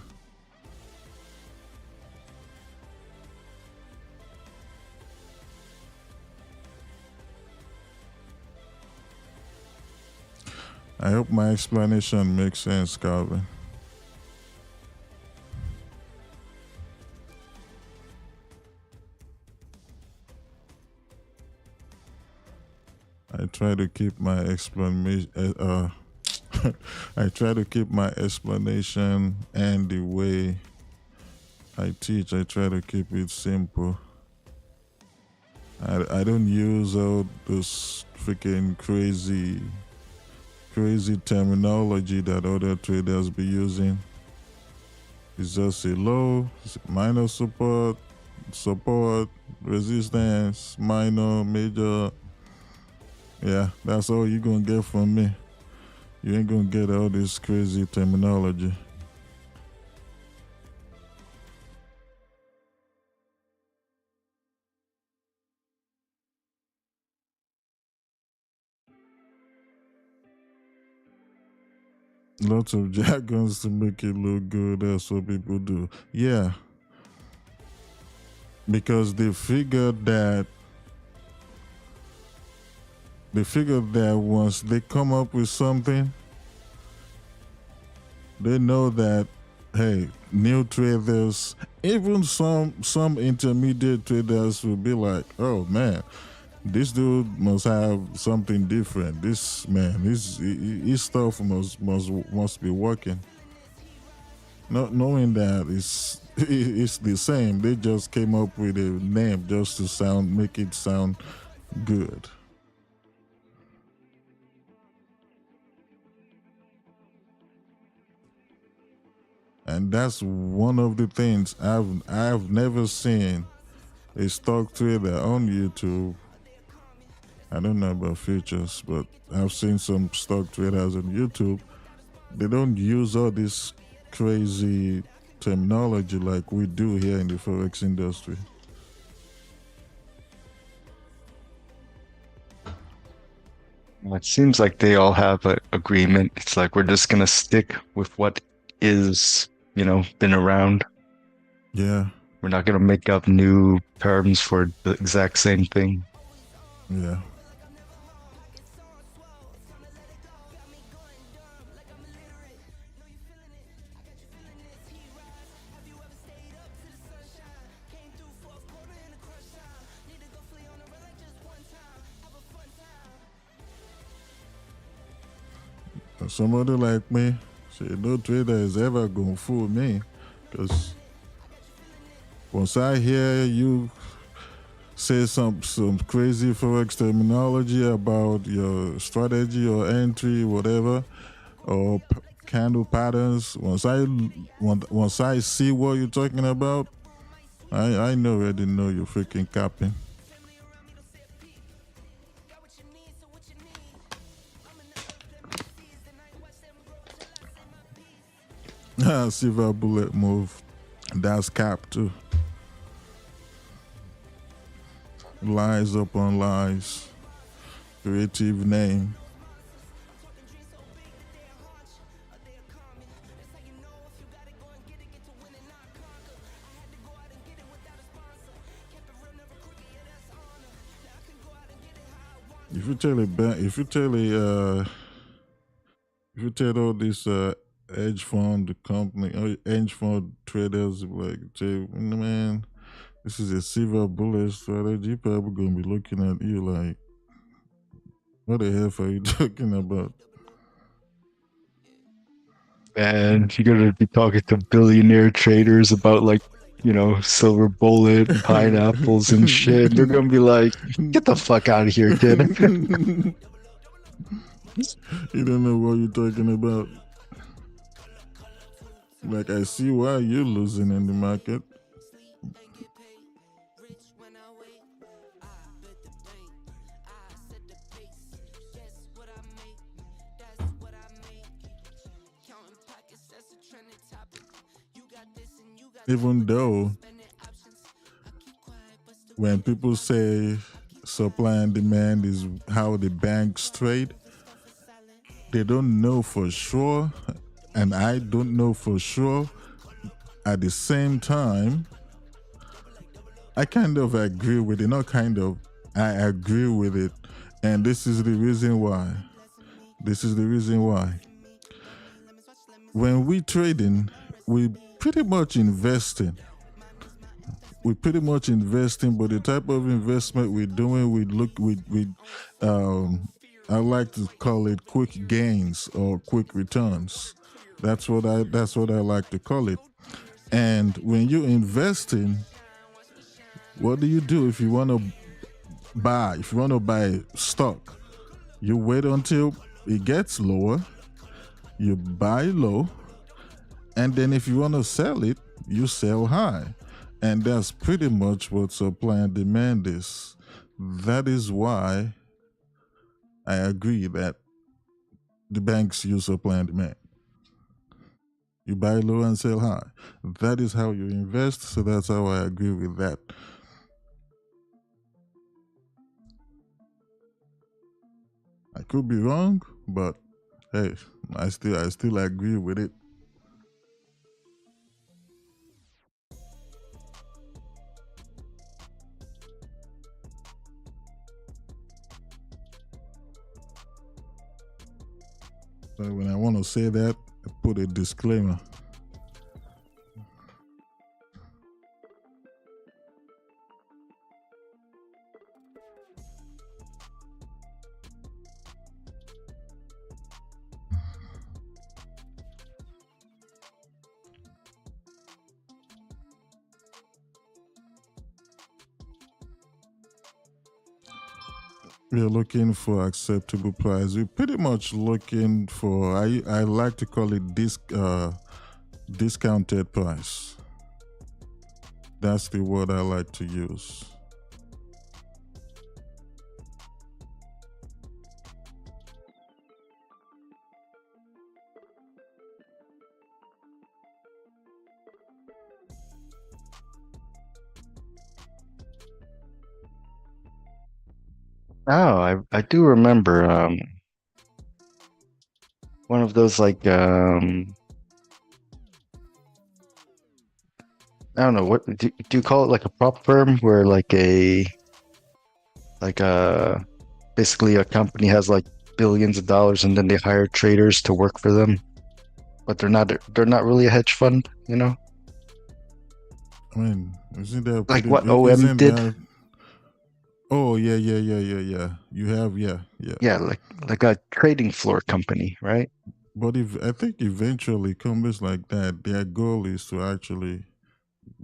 I hope my explanation makes sense, Calvin. I try to keep my explanation. I try to keep my explanation and the way I teach. I try to keep it simple. I don't use all this freaking crazy terminology that other traders be using. It's just a low, minor support, resistance, minor, major. Yeah, that's all you're gonna get from me. You ain't gonna get all this crazy terminology. Lots of jargons to make it look good. That's what people do. Yeah. Because they figured that once they come up with something, they know that, hey, new traders, even some intermediate traders will be like, oh man, this dude must have something different. This man, his stuff must be working. Not knowing that it's the same. They just came up with a name just to make it sound good. And that's one of the things I've never seen a stock trader on YouTube. I don't know about futures, but I've seen some stock traders on YouTube. They don't use all this crazy terminology like we do here in the Forex industry. It seems like they all have an agreement. It's like we're just gonna stick with what is, been around. Yeah. We're not gonna make up new terms for the exact same thing. Yeah. somebody like me, say no trader is ever gonna fool me, because once I hear you say some crazy forex terminology about your strategy or entry, whatever, or candle patterns, once I see what you're talking about, I already know you're freaking capping. Silver bullet move. That's cap too. Lies upon lies. Creative name. If you tell all these hedge fund company or hedge fund traders, like, say, man, this is a silver bullet strategy, probably gonna be looking at you like, what the hell are you talking about? And you're gonna be talking to billionaire traders about, like, silver bullet, pineapples and shit. They're gonna be like, get the fuck out of here, kid. You don't know what you're talking about. Like, I see why you're losing in the market. Even though when people say supply and demand is how the banks trade, they don't know for sure, and I don't know for sure. At the same time, I kind of agree with it. Not kind of, I agree with it. And this is the reason why. When we trading, we pretty much investing. But the type of investment we're doing, I like to call it quick gains or quick returns. That's what I like to call it. And when you're investing, what do you do if you want to buy? If you want to buy stock, you wait until it gets lower, you buy low, and then if you want to sell it, you sell high. And that's pretty much what supply and demand is. That is why I agree that the banks use supply and demand. You buy low and sell high. That is how you invest, so that's how I agree with that. I could be wrong, but hey, I still agree with it. So when I want to say that, I put a disclaimer. We're looking for acceptable price. We're pretty much looking for, I like to call it discounted price. That's the word I like to use. Oh, I do remember one of those, like, I don't know, what do you call it, like a prop firm, where like basically a company has like billions of dollars and then they hire traders to work for them, but they're not really a hedge fund, you know? I mean, isn't that Like pretty, what OM isn't did? that, oh yeah. You have, yeah. Yeah, like a trading floor company, right? But if I think eventually companies like that, their goal is to actually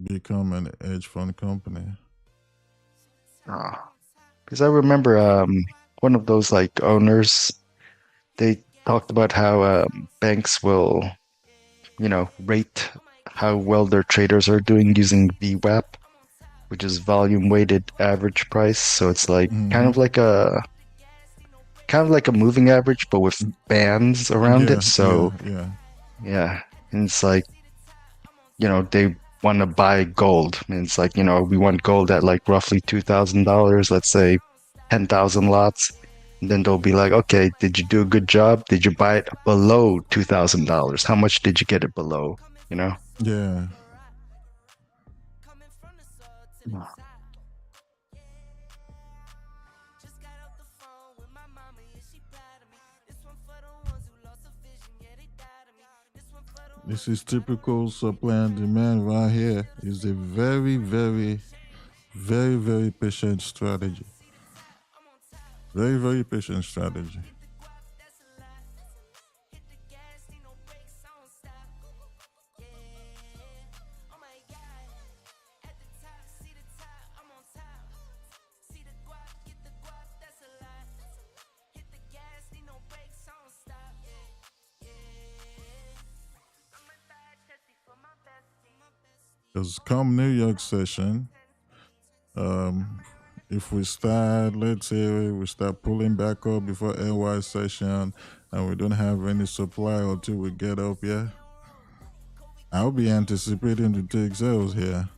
become an hedge fund company. Because I remember one of those like owners, they talked about how banks will, rate how well their traders are doing using VWAP, which is volume weighted average price. So it's like Hmm. kind of like a moving average, but with bands around it. Yeah, yeah, So yeah. yeah, and it's like, they want to buy gold. And it's like, we want gold at like roughly $2,000, let's say 10,000 lots. And then they'll be like, okay, did you do a good job? Did you buy it below $2,000? How much did you get it below? You know? Yeah. This is typical supply and demand right here. It's a very, very, very, very patient strategy. Very, very patient strategy. Because come New York session, if we start, let's say we start pulling back up before NY session and we don't have any supply until we get up here, I'll be anticipating to take sales here.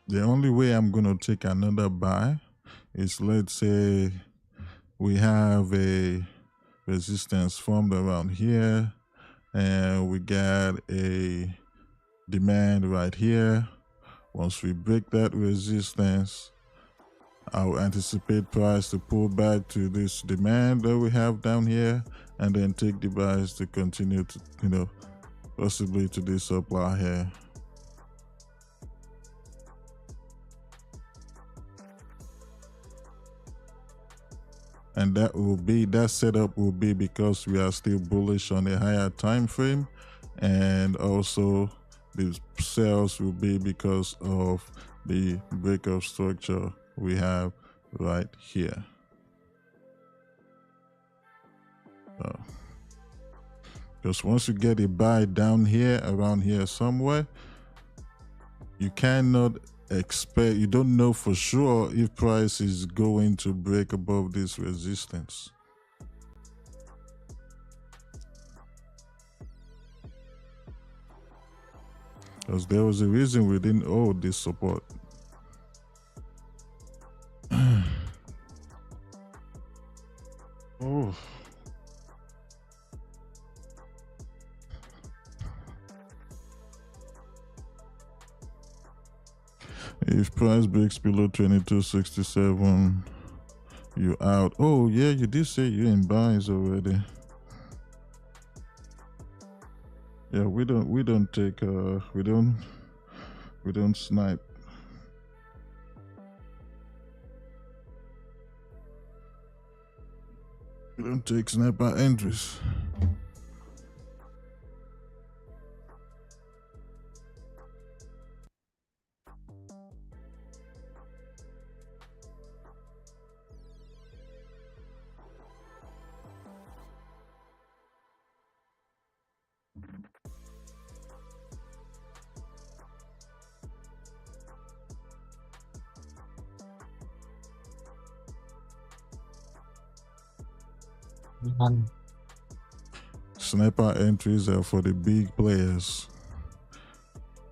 The only way I'm going to take another buy is, let's say we have a resistance formed around here and we got a demand right here. Once we break that resistance, I'll anticipate price to pull back to this demand that we have down here and then take the buys to continue to, possibly to this supply here. And that setup will be because we are still bullish on a higher time frame, and also the sales will be because of the breakup structure we have right here. Because once you get a buy down here, around here somewhere, you cannot expect, you don't know for sure if price is going to break above this resistance. Because there was a reason we didn't hold this support. Oh. If price breaks below 22.67, you out. Oh yeah, you did say you're in buys already. Yeah, we don't take we don't snipe. We don't take sniper entries. Sniper entries are for the big players,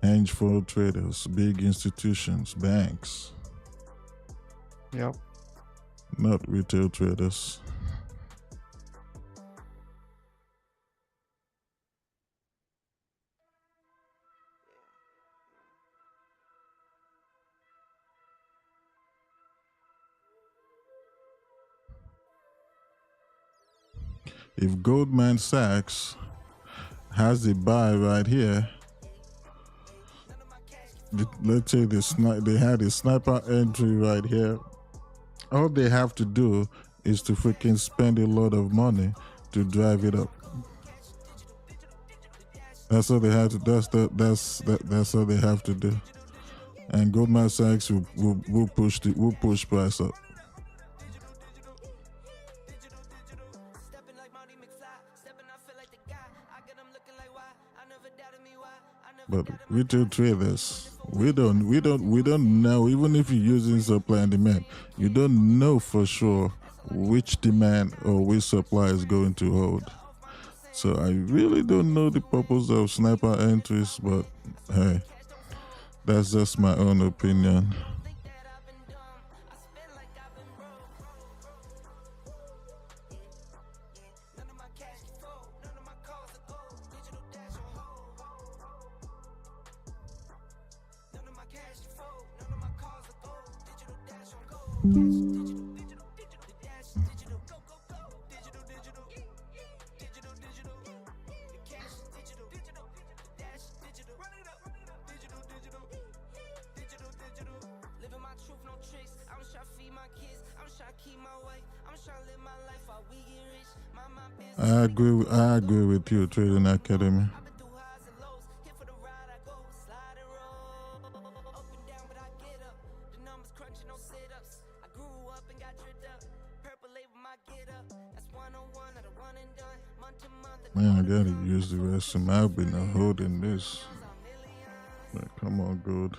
hedge fund traders, big institutions, banks. Yep. Not retail traders. if Goldman Sachs has a buy right here, let's say they had a sniper entry right here, all they have to do is to freaking spend a lot of money to drive it up. That's all they have to. That's all they have to do. And Goldman Sachs will push price up. But retail traders, we don't know. Even if you're using supply and demand, you don't know for sure which demand or which supply is going to hold. So I really don't know the purpose of sniper entries, but hey, that's just my own opinion. I agree with you, Trading Academy. Man, I gotta use the restroom. I've been holding this. Like, come on, good.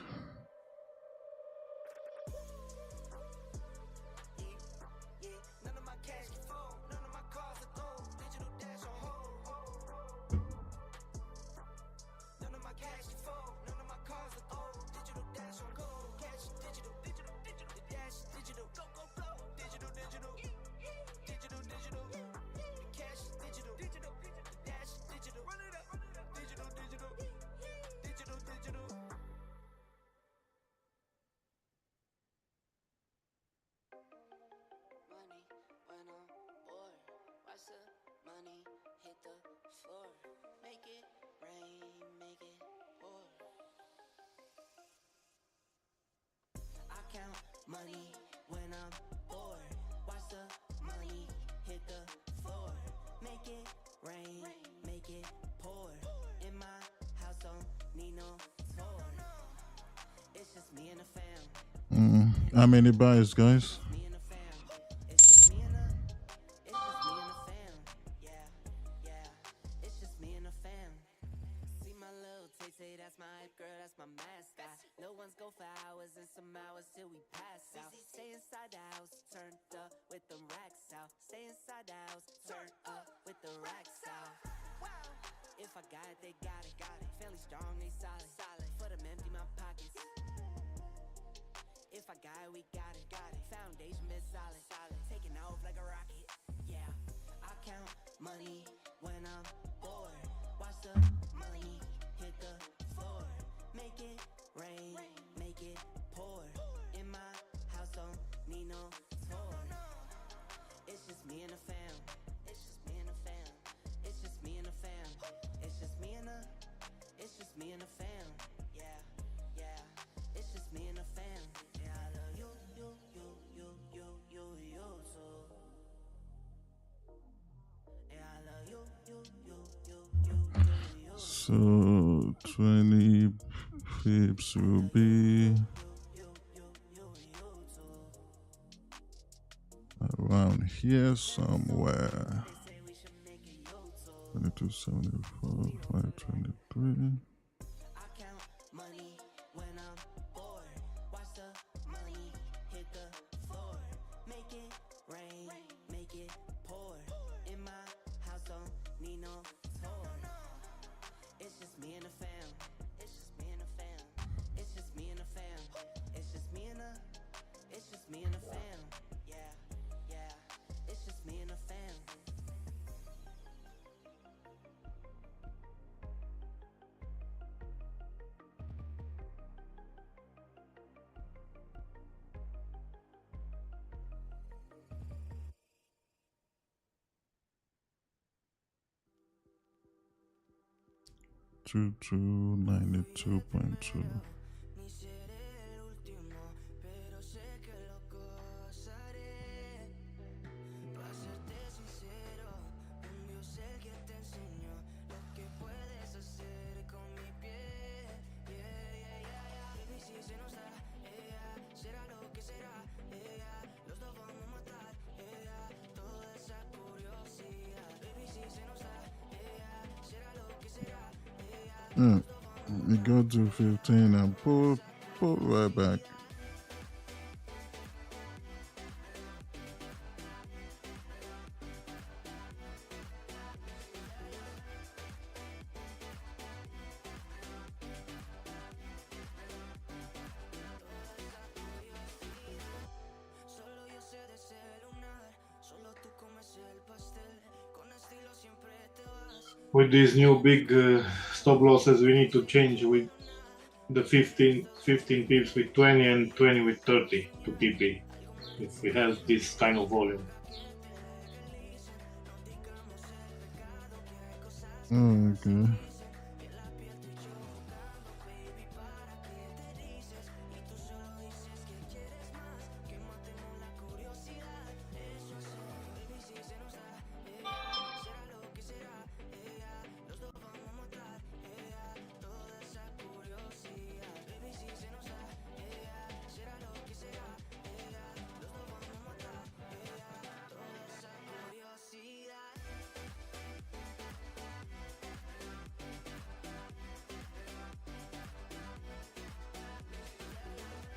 Money when I'm bored. Watch the money hit the floor. Make it rain, make it pour. In my house, don't need no tour. It's just me and the fam. How many buys, guys? That's my hype girl, that's my mascot. Little ones go for hours and some hours till we pass out. Stay inside the house, turned up with them racks out. Stay inside the house, turned up with the racks out. Wow. If I got it, they got it. Fairly strong, they solid. For them empty my pockets. If I got it, we got it. Foundation been solid. Taking off like a rocket. Yeah. I count money when I'm bored. Watch the money hit the floor. Make it rain, make it pour. In my house, don't need no tour. It's just me and the fam. It's just me and the fam. It's just me and the fam. It's just me and the fam. Yeah. It's just me and the fam. Yeah, I love you too. Yeah, I love you. So 20 pips will be around here somewhere. 2274, 523. 2292.2. Ni seré el último, pero sé que lo gozaré. Para serte sincero, un Dios el que te enseñó lo que puedes hacer con mi piel. Baby, si se nos da, será lo que será. Los dos vamos a matar, toda esa curiosidad. Baby, si se nos da, será lo que será. We go to 15 and pull right back. Solo yo sé de ese lunar, solo tú comes el pastel. Con estilo siempre te vas. With these new big stop losses, we need to change with the 15 pips with 20 and 20 with 30 to PP if we have this kind of volume. Oh, okay.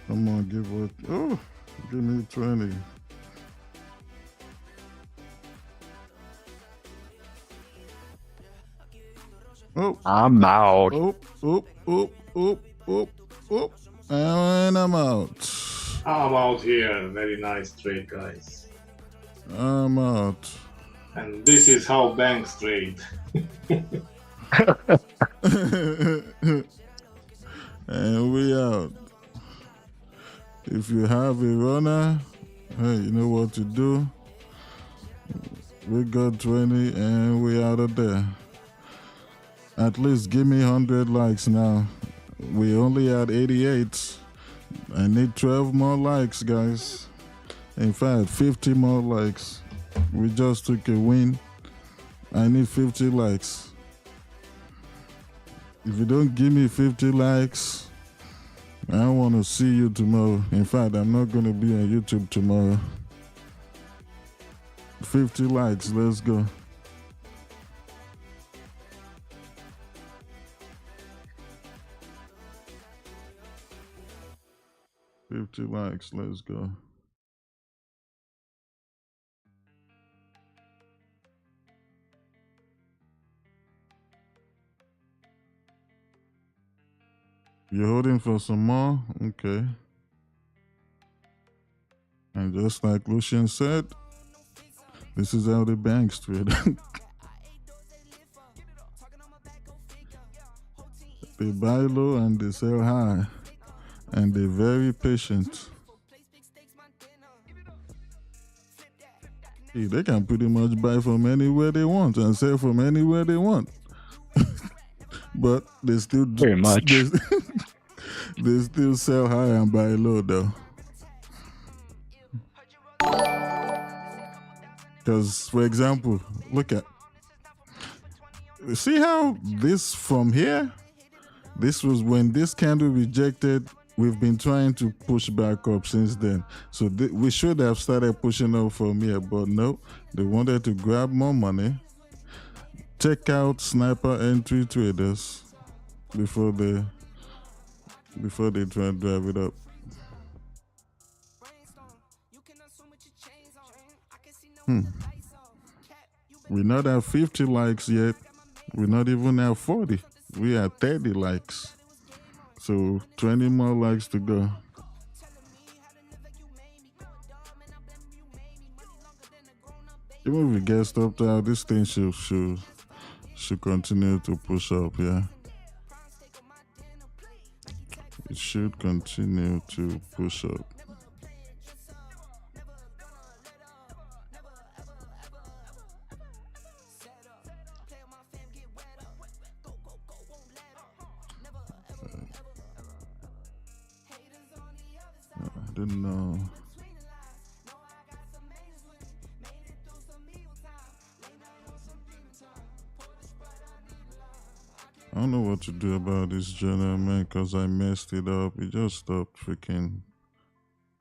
Come on, give me 20. Oh, I'm out. And I'm out. I'm out here. Very nice trade, guys. I'm out. And this is how banks trade. And we out. If you have a runner, hey, you know what to do. We got 20 and we out of there. At least give me 100 likes now. We only at 88. I need 12 more likes, guys. In fact, 50 more likes. We just took a win. I need 50 likes. If you don't give me 50 likes, I don't want to see you tomorrow. In fact, I'm not going to be on YouTube tomorrow. 50 likes, let's go. 50 likes, let's go. You're holding for some more? Okay. And just like Lucian said, this is how the banks trade. They buy low and they sell high. And they're very patient. They can pretty much buy from anywhere they want and sell from anywhere they want. But they still Very much. They still sell high and buy low though. Because, for example, look at, see how this from here, this was when this candle rejected. We've been trying to push back up since then. So we should have started pushing up from here, but no, they wanted to grab more money. Check out sniper entry traders before they try and drive it up. We're not at 50 likes yet. We're not even at 40. We are 30 likes. So 20 more likes to go. Even if we get stopped out, this thing should continue to push up, yeah. It should continue to push up. didn't know. I don't know what to do about this journal, man, because I messed it up. It just stopped freaking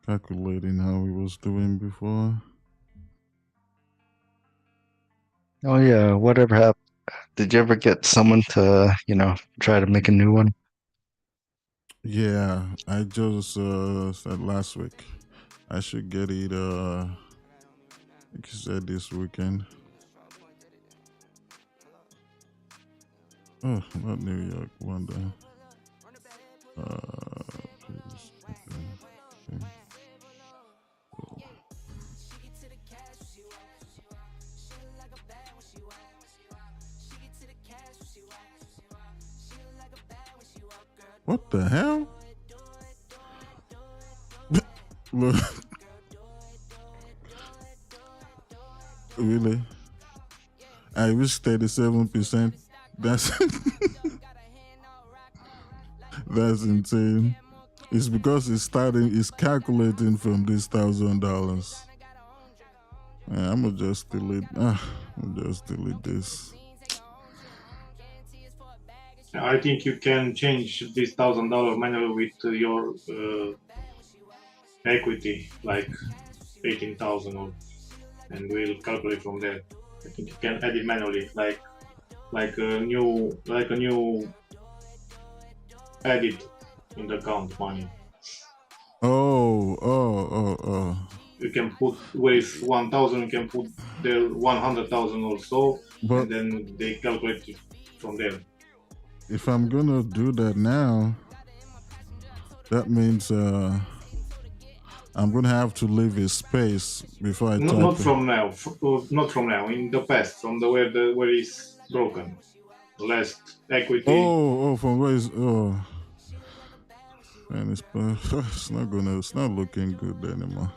calculating how it was doing before. Oh yeah, whatever happened? Did you ever get someone to, try to make a new one? Yeah, I just said last week. I should get it, like you said, this weekend. Oh, not New York, London. Please. Okay. Oh. What the hell? Look. Really? I wish 37%. That's that's insane. It's because it's calculating from this $1,000. Yeah, I'm gonna just delete. This. I think you can change this $1,000 manually with your equity, like 18,000, and we'll calculate from there. I think you can add it manually, like a new edit in the account money. Oh. You can put with 1,000. You can put there 100,000 also, But and then they calculate it from there. if I'm gonna do that now, that means I'm gonna have to leave a space before I type Not it. from now. Not from now. In the past, from the where it's broken. Last equity. Oh, from where is man, it's not looking good anymore.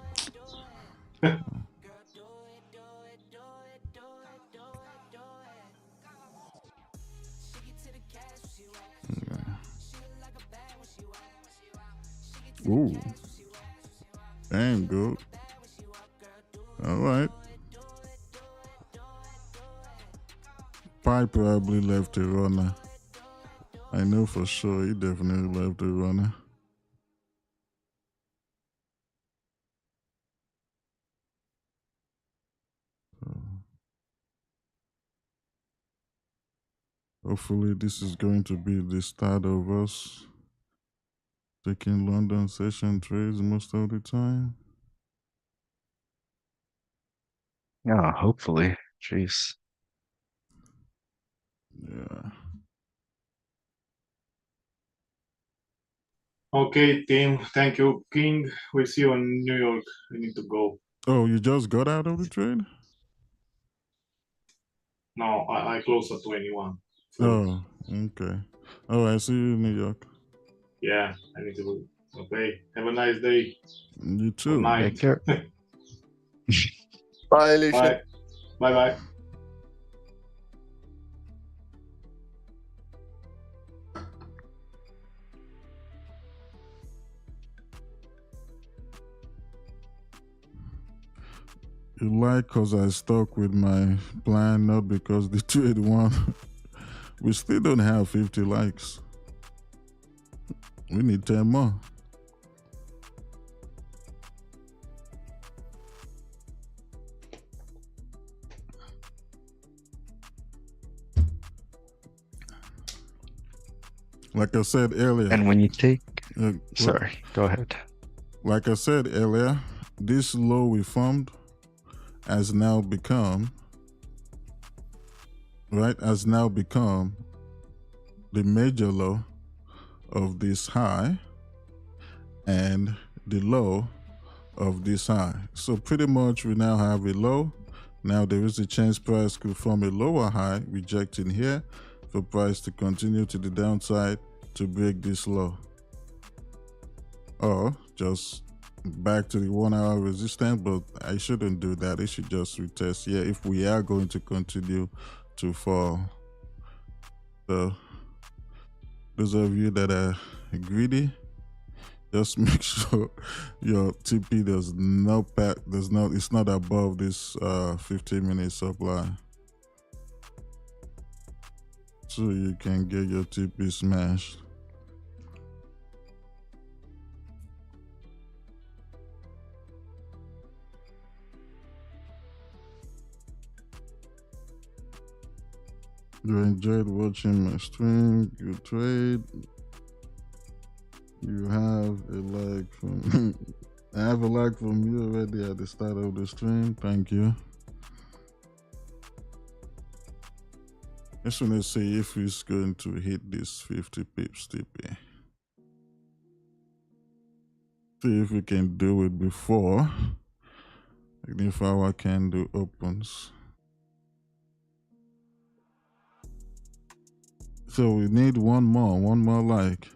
Ooh. Damn good. All right. Pi probably left a runner. I know for sure he definitely left a runner. Hopefully this is going to be the start of us taking London session trades most of the time. Yeah, hopefully. Jeez. Yeah. Okay, team. Thank you, King. We'll see you in New York. I need to go. Oh, you just got out of the trade? No, I close at 21. Oh, okay. All right, see you in New York. Yeah, I need to go. Okay. Have a nice day. You too. Good night. Take care. Bye, Lucian. Bye. Bye. You like because I stuck with my plan, not because the trade won. We still don't have 50 likes. We need 10 more. Like I said earlier. And when you take... Sorry, go ahead. Like I said earlier, this low we formed has now become the major low of this high and the low of this high. So pretty much we now have a low. Now there is a chance price could form a lower high, rejecting here, for price to continue to the downside to break this low. Or just back to the 1 hour resistance, but I shouldn't do that. It should just retest here if we are going to continue to fall. So those of you that are greedy, Just make sure your TP does not it's not above this 15-minute supply. So you can get your TP smashed. You enjoyed watching my stream. Good trade. You have a like from I have a like from you already at the start of the stream. Thank you. Just want to see if he's going to hit this 50 pips TP. See if we can do it before 24-hour candle opens. So we need one more like.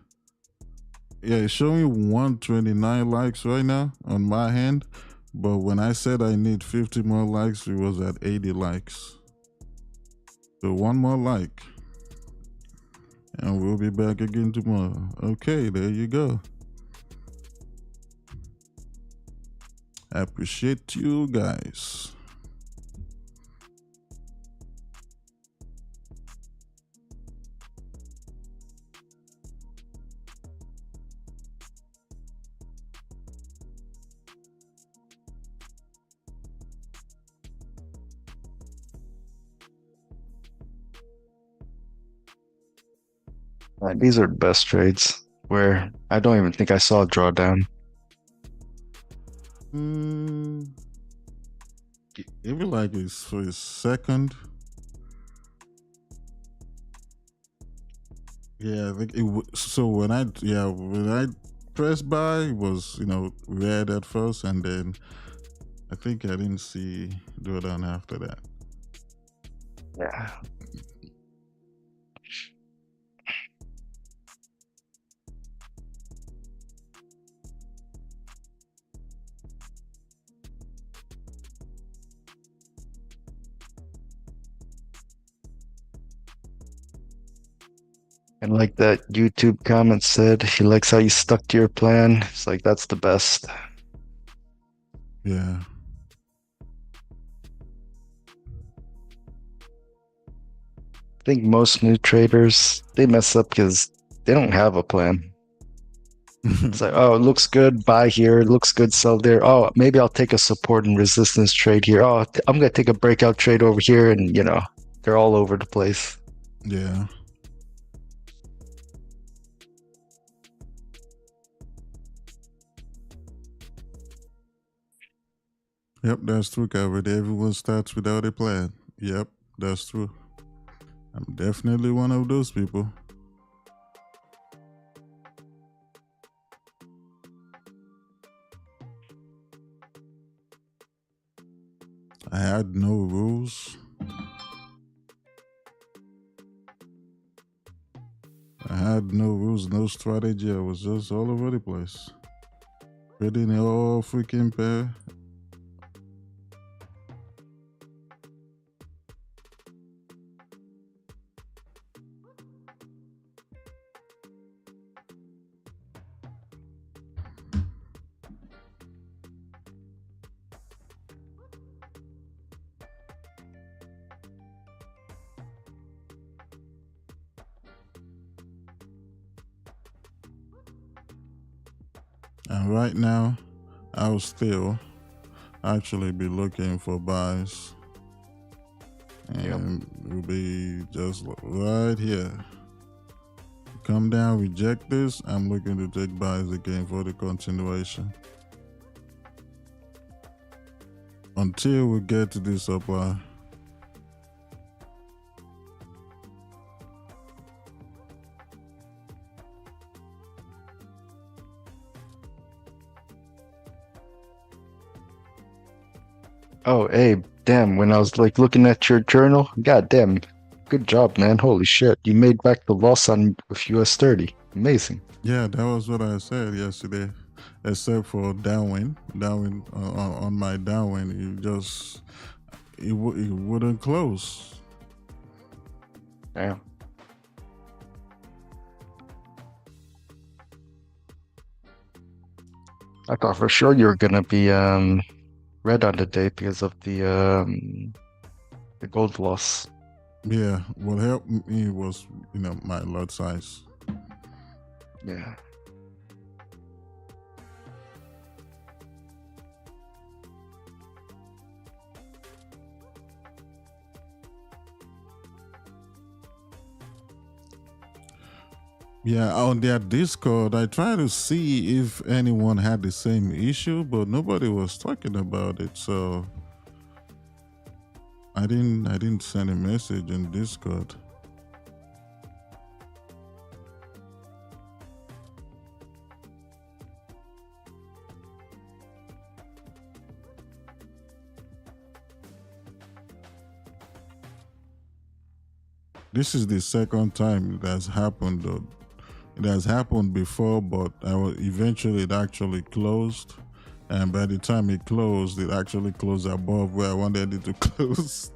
Yeah, it's showing 129 likes right now on my hand, but when I said I need 50 more likes, it was at 80 likes. So one more like, and we'll be back again tomorrow. Okay, there you go. I appreciate you guys. These are the best trades where I don't even think I saw a drawdown. Even like it's for his second. Yeah, I think so when I pressed buy, it was red at first, and then I think I didn't see drawdown after that. Yeah. And like that YouTube comment said, he likes how you stuck to your plan. It's like, that's the best. Yeah. I think most new traders, they mess up because they don't have a plan. It's like, oh, it looks good, buy here. It looks good, sell there. Oh, maybe I'll take a support and resistance trade here. Oh, I'm going to take a breakout trade over here. And, they're all over the place. Yeah. Yep, that's true, covered. Everyone starts without a plan. Yep, that's true. I'm definitely one of those people. I had no rules. I had no rules, no strategy. I was just all over the place. Trading all freaking pair. And right now, I'll still actually be looking for buys. And we'll be just right here. Come down, reject this. I'm looking to take buys again for the continuation. Until we get to this supply. Oh, Abe, damn, when I was like looking at your journal, god damn, good job, man. Holy shit. You made back the loss on with US 30. Amazing. Yeah, that was what I said yesterday. Except for downwind on my downwind, it wouldn't close. Yeah. I thought for sure you were gonna be red on the day because of the gold loss. Yeah, what helped me was, my lot size. Yeah. Yeah, on their Discord, I tried to see if anyone had the same issue, but nobody was talking about it. So I didn't send a message in Discord. This is the second time it has happened, though. It has happened before, but eventually it actually closed. And by the time it closed, it actually closed above where I wanted it to close.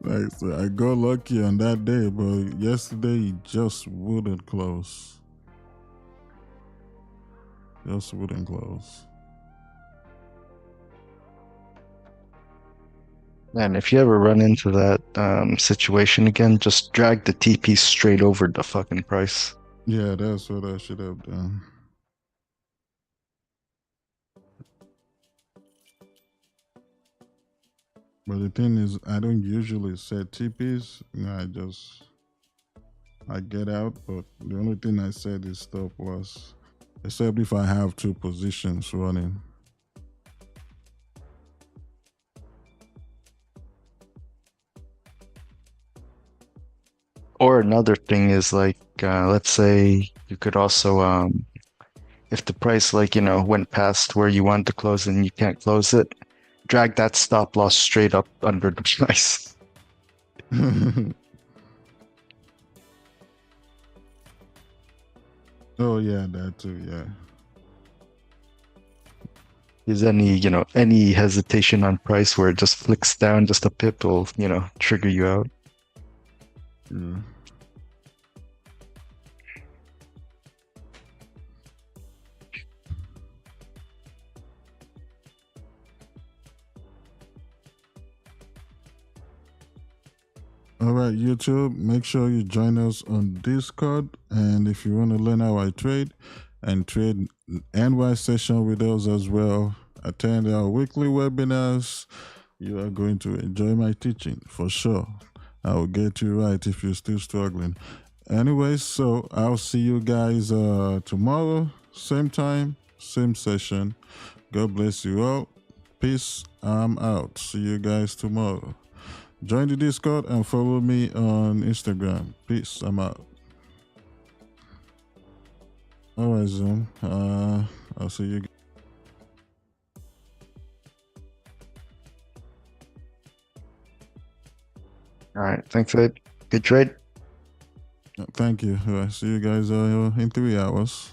Like, so I got lucky on that day, but yesterday it just wouldn't close. Just wouldn't close. And if you ever run into that situation again, just drag the TP straight over the fucking price. Yeah, that's what I should have done. But the thing is, I don't usually set TPs. I get out, but the only thing I said is stop loss, except if I have two positions running. Or another thing is like, let's say you could also, if the price went past where you want to close and you can't close it, drag that stop loss straight up under the price. Oh yeah, that too, yeah. Is any hesitation on price where it just flicks down just a pip will, trigger you out. Yeah. All right, YouTube, make sure you join us on Discord. And if you want to learn how I trade and trade NY session with us as well, attend our weekly webinars. You are going to enjoy my teaching for sure. I will get you right if you're still struggling. Anyway, so I'll see you guys tomorrow, same time, same session. God bless you all. Peace. I'm out. See you guys tomorrow. Join the Discord and follow me on Instagram. Peace. I'm out. All right, Zoom. I'll see you. All right. Thanks, Ed. Good trade. Thank you. All right, see you guys in 3 hours.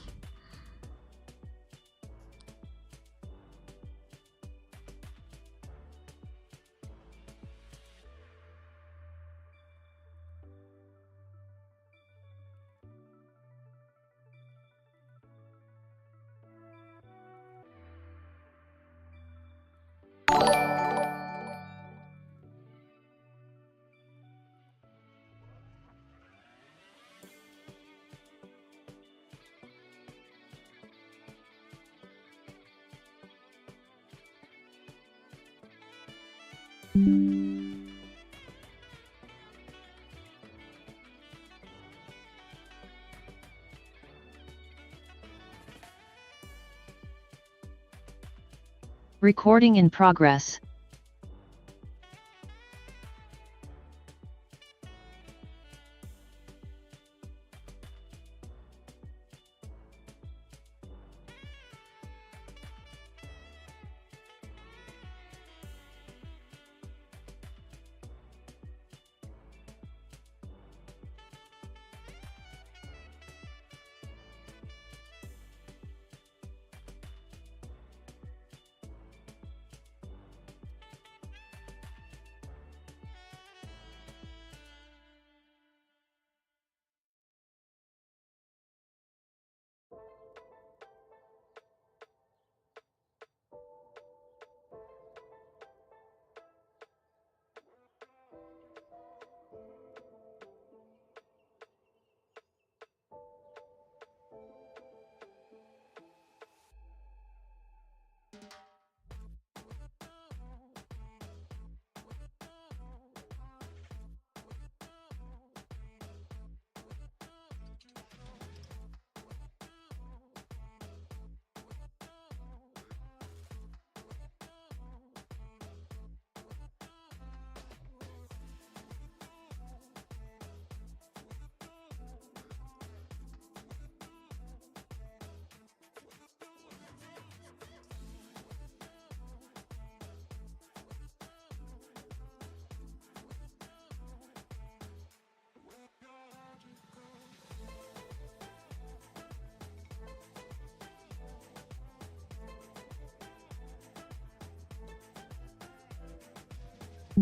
Recording in progress.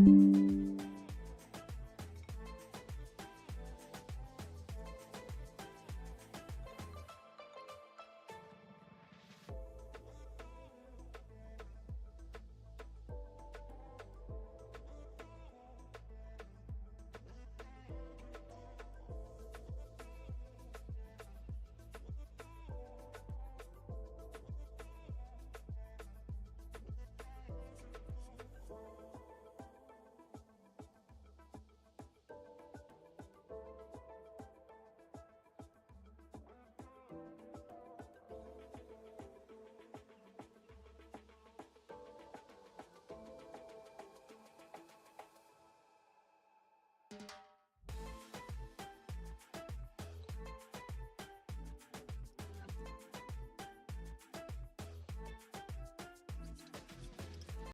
Bye.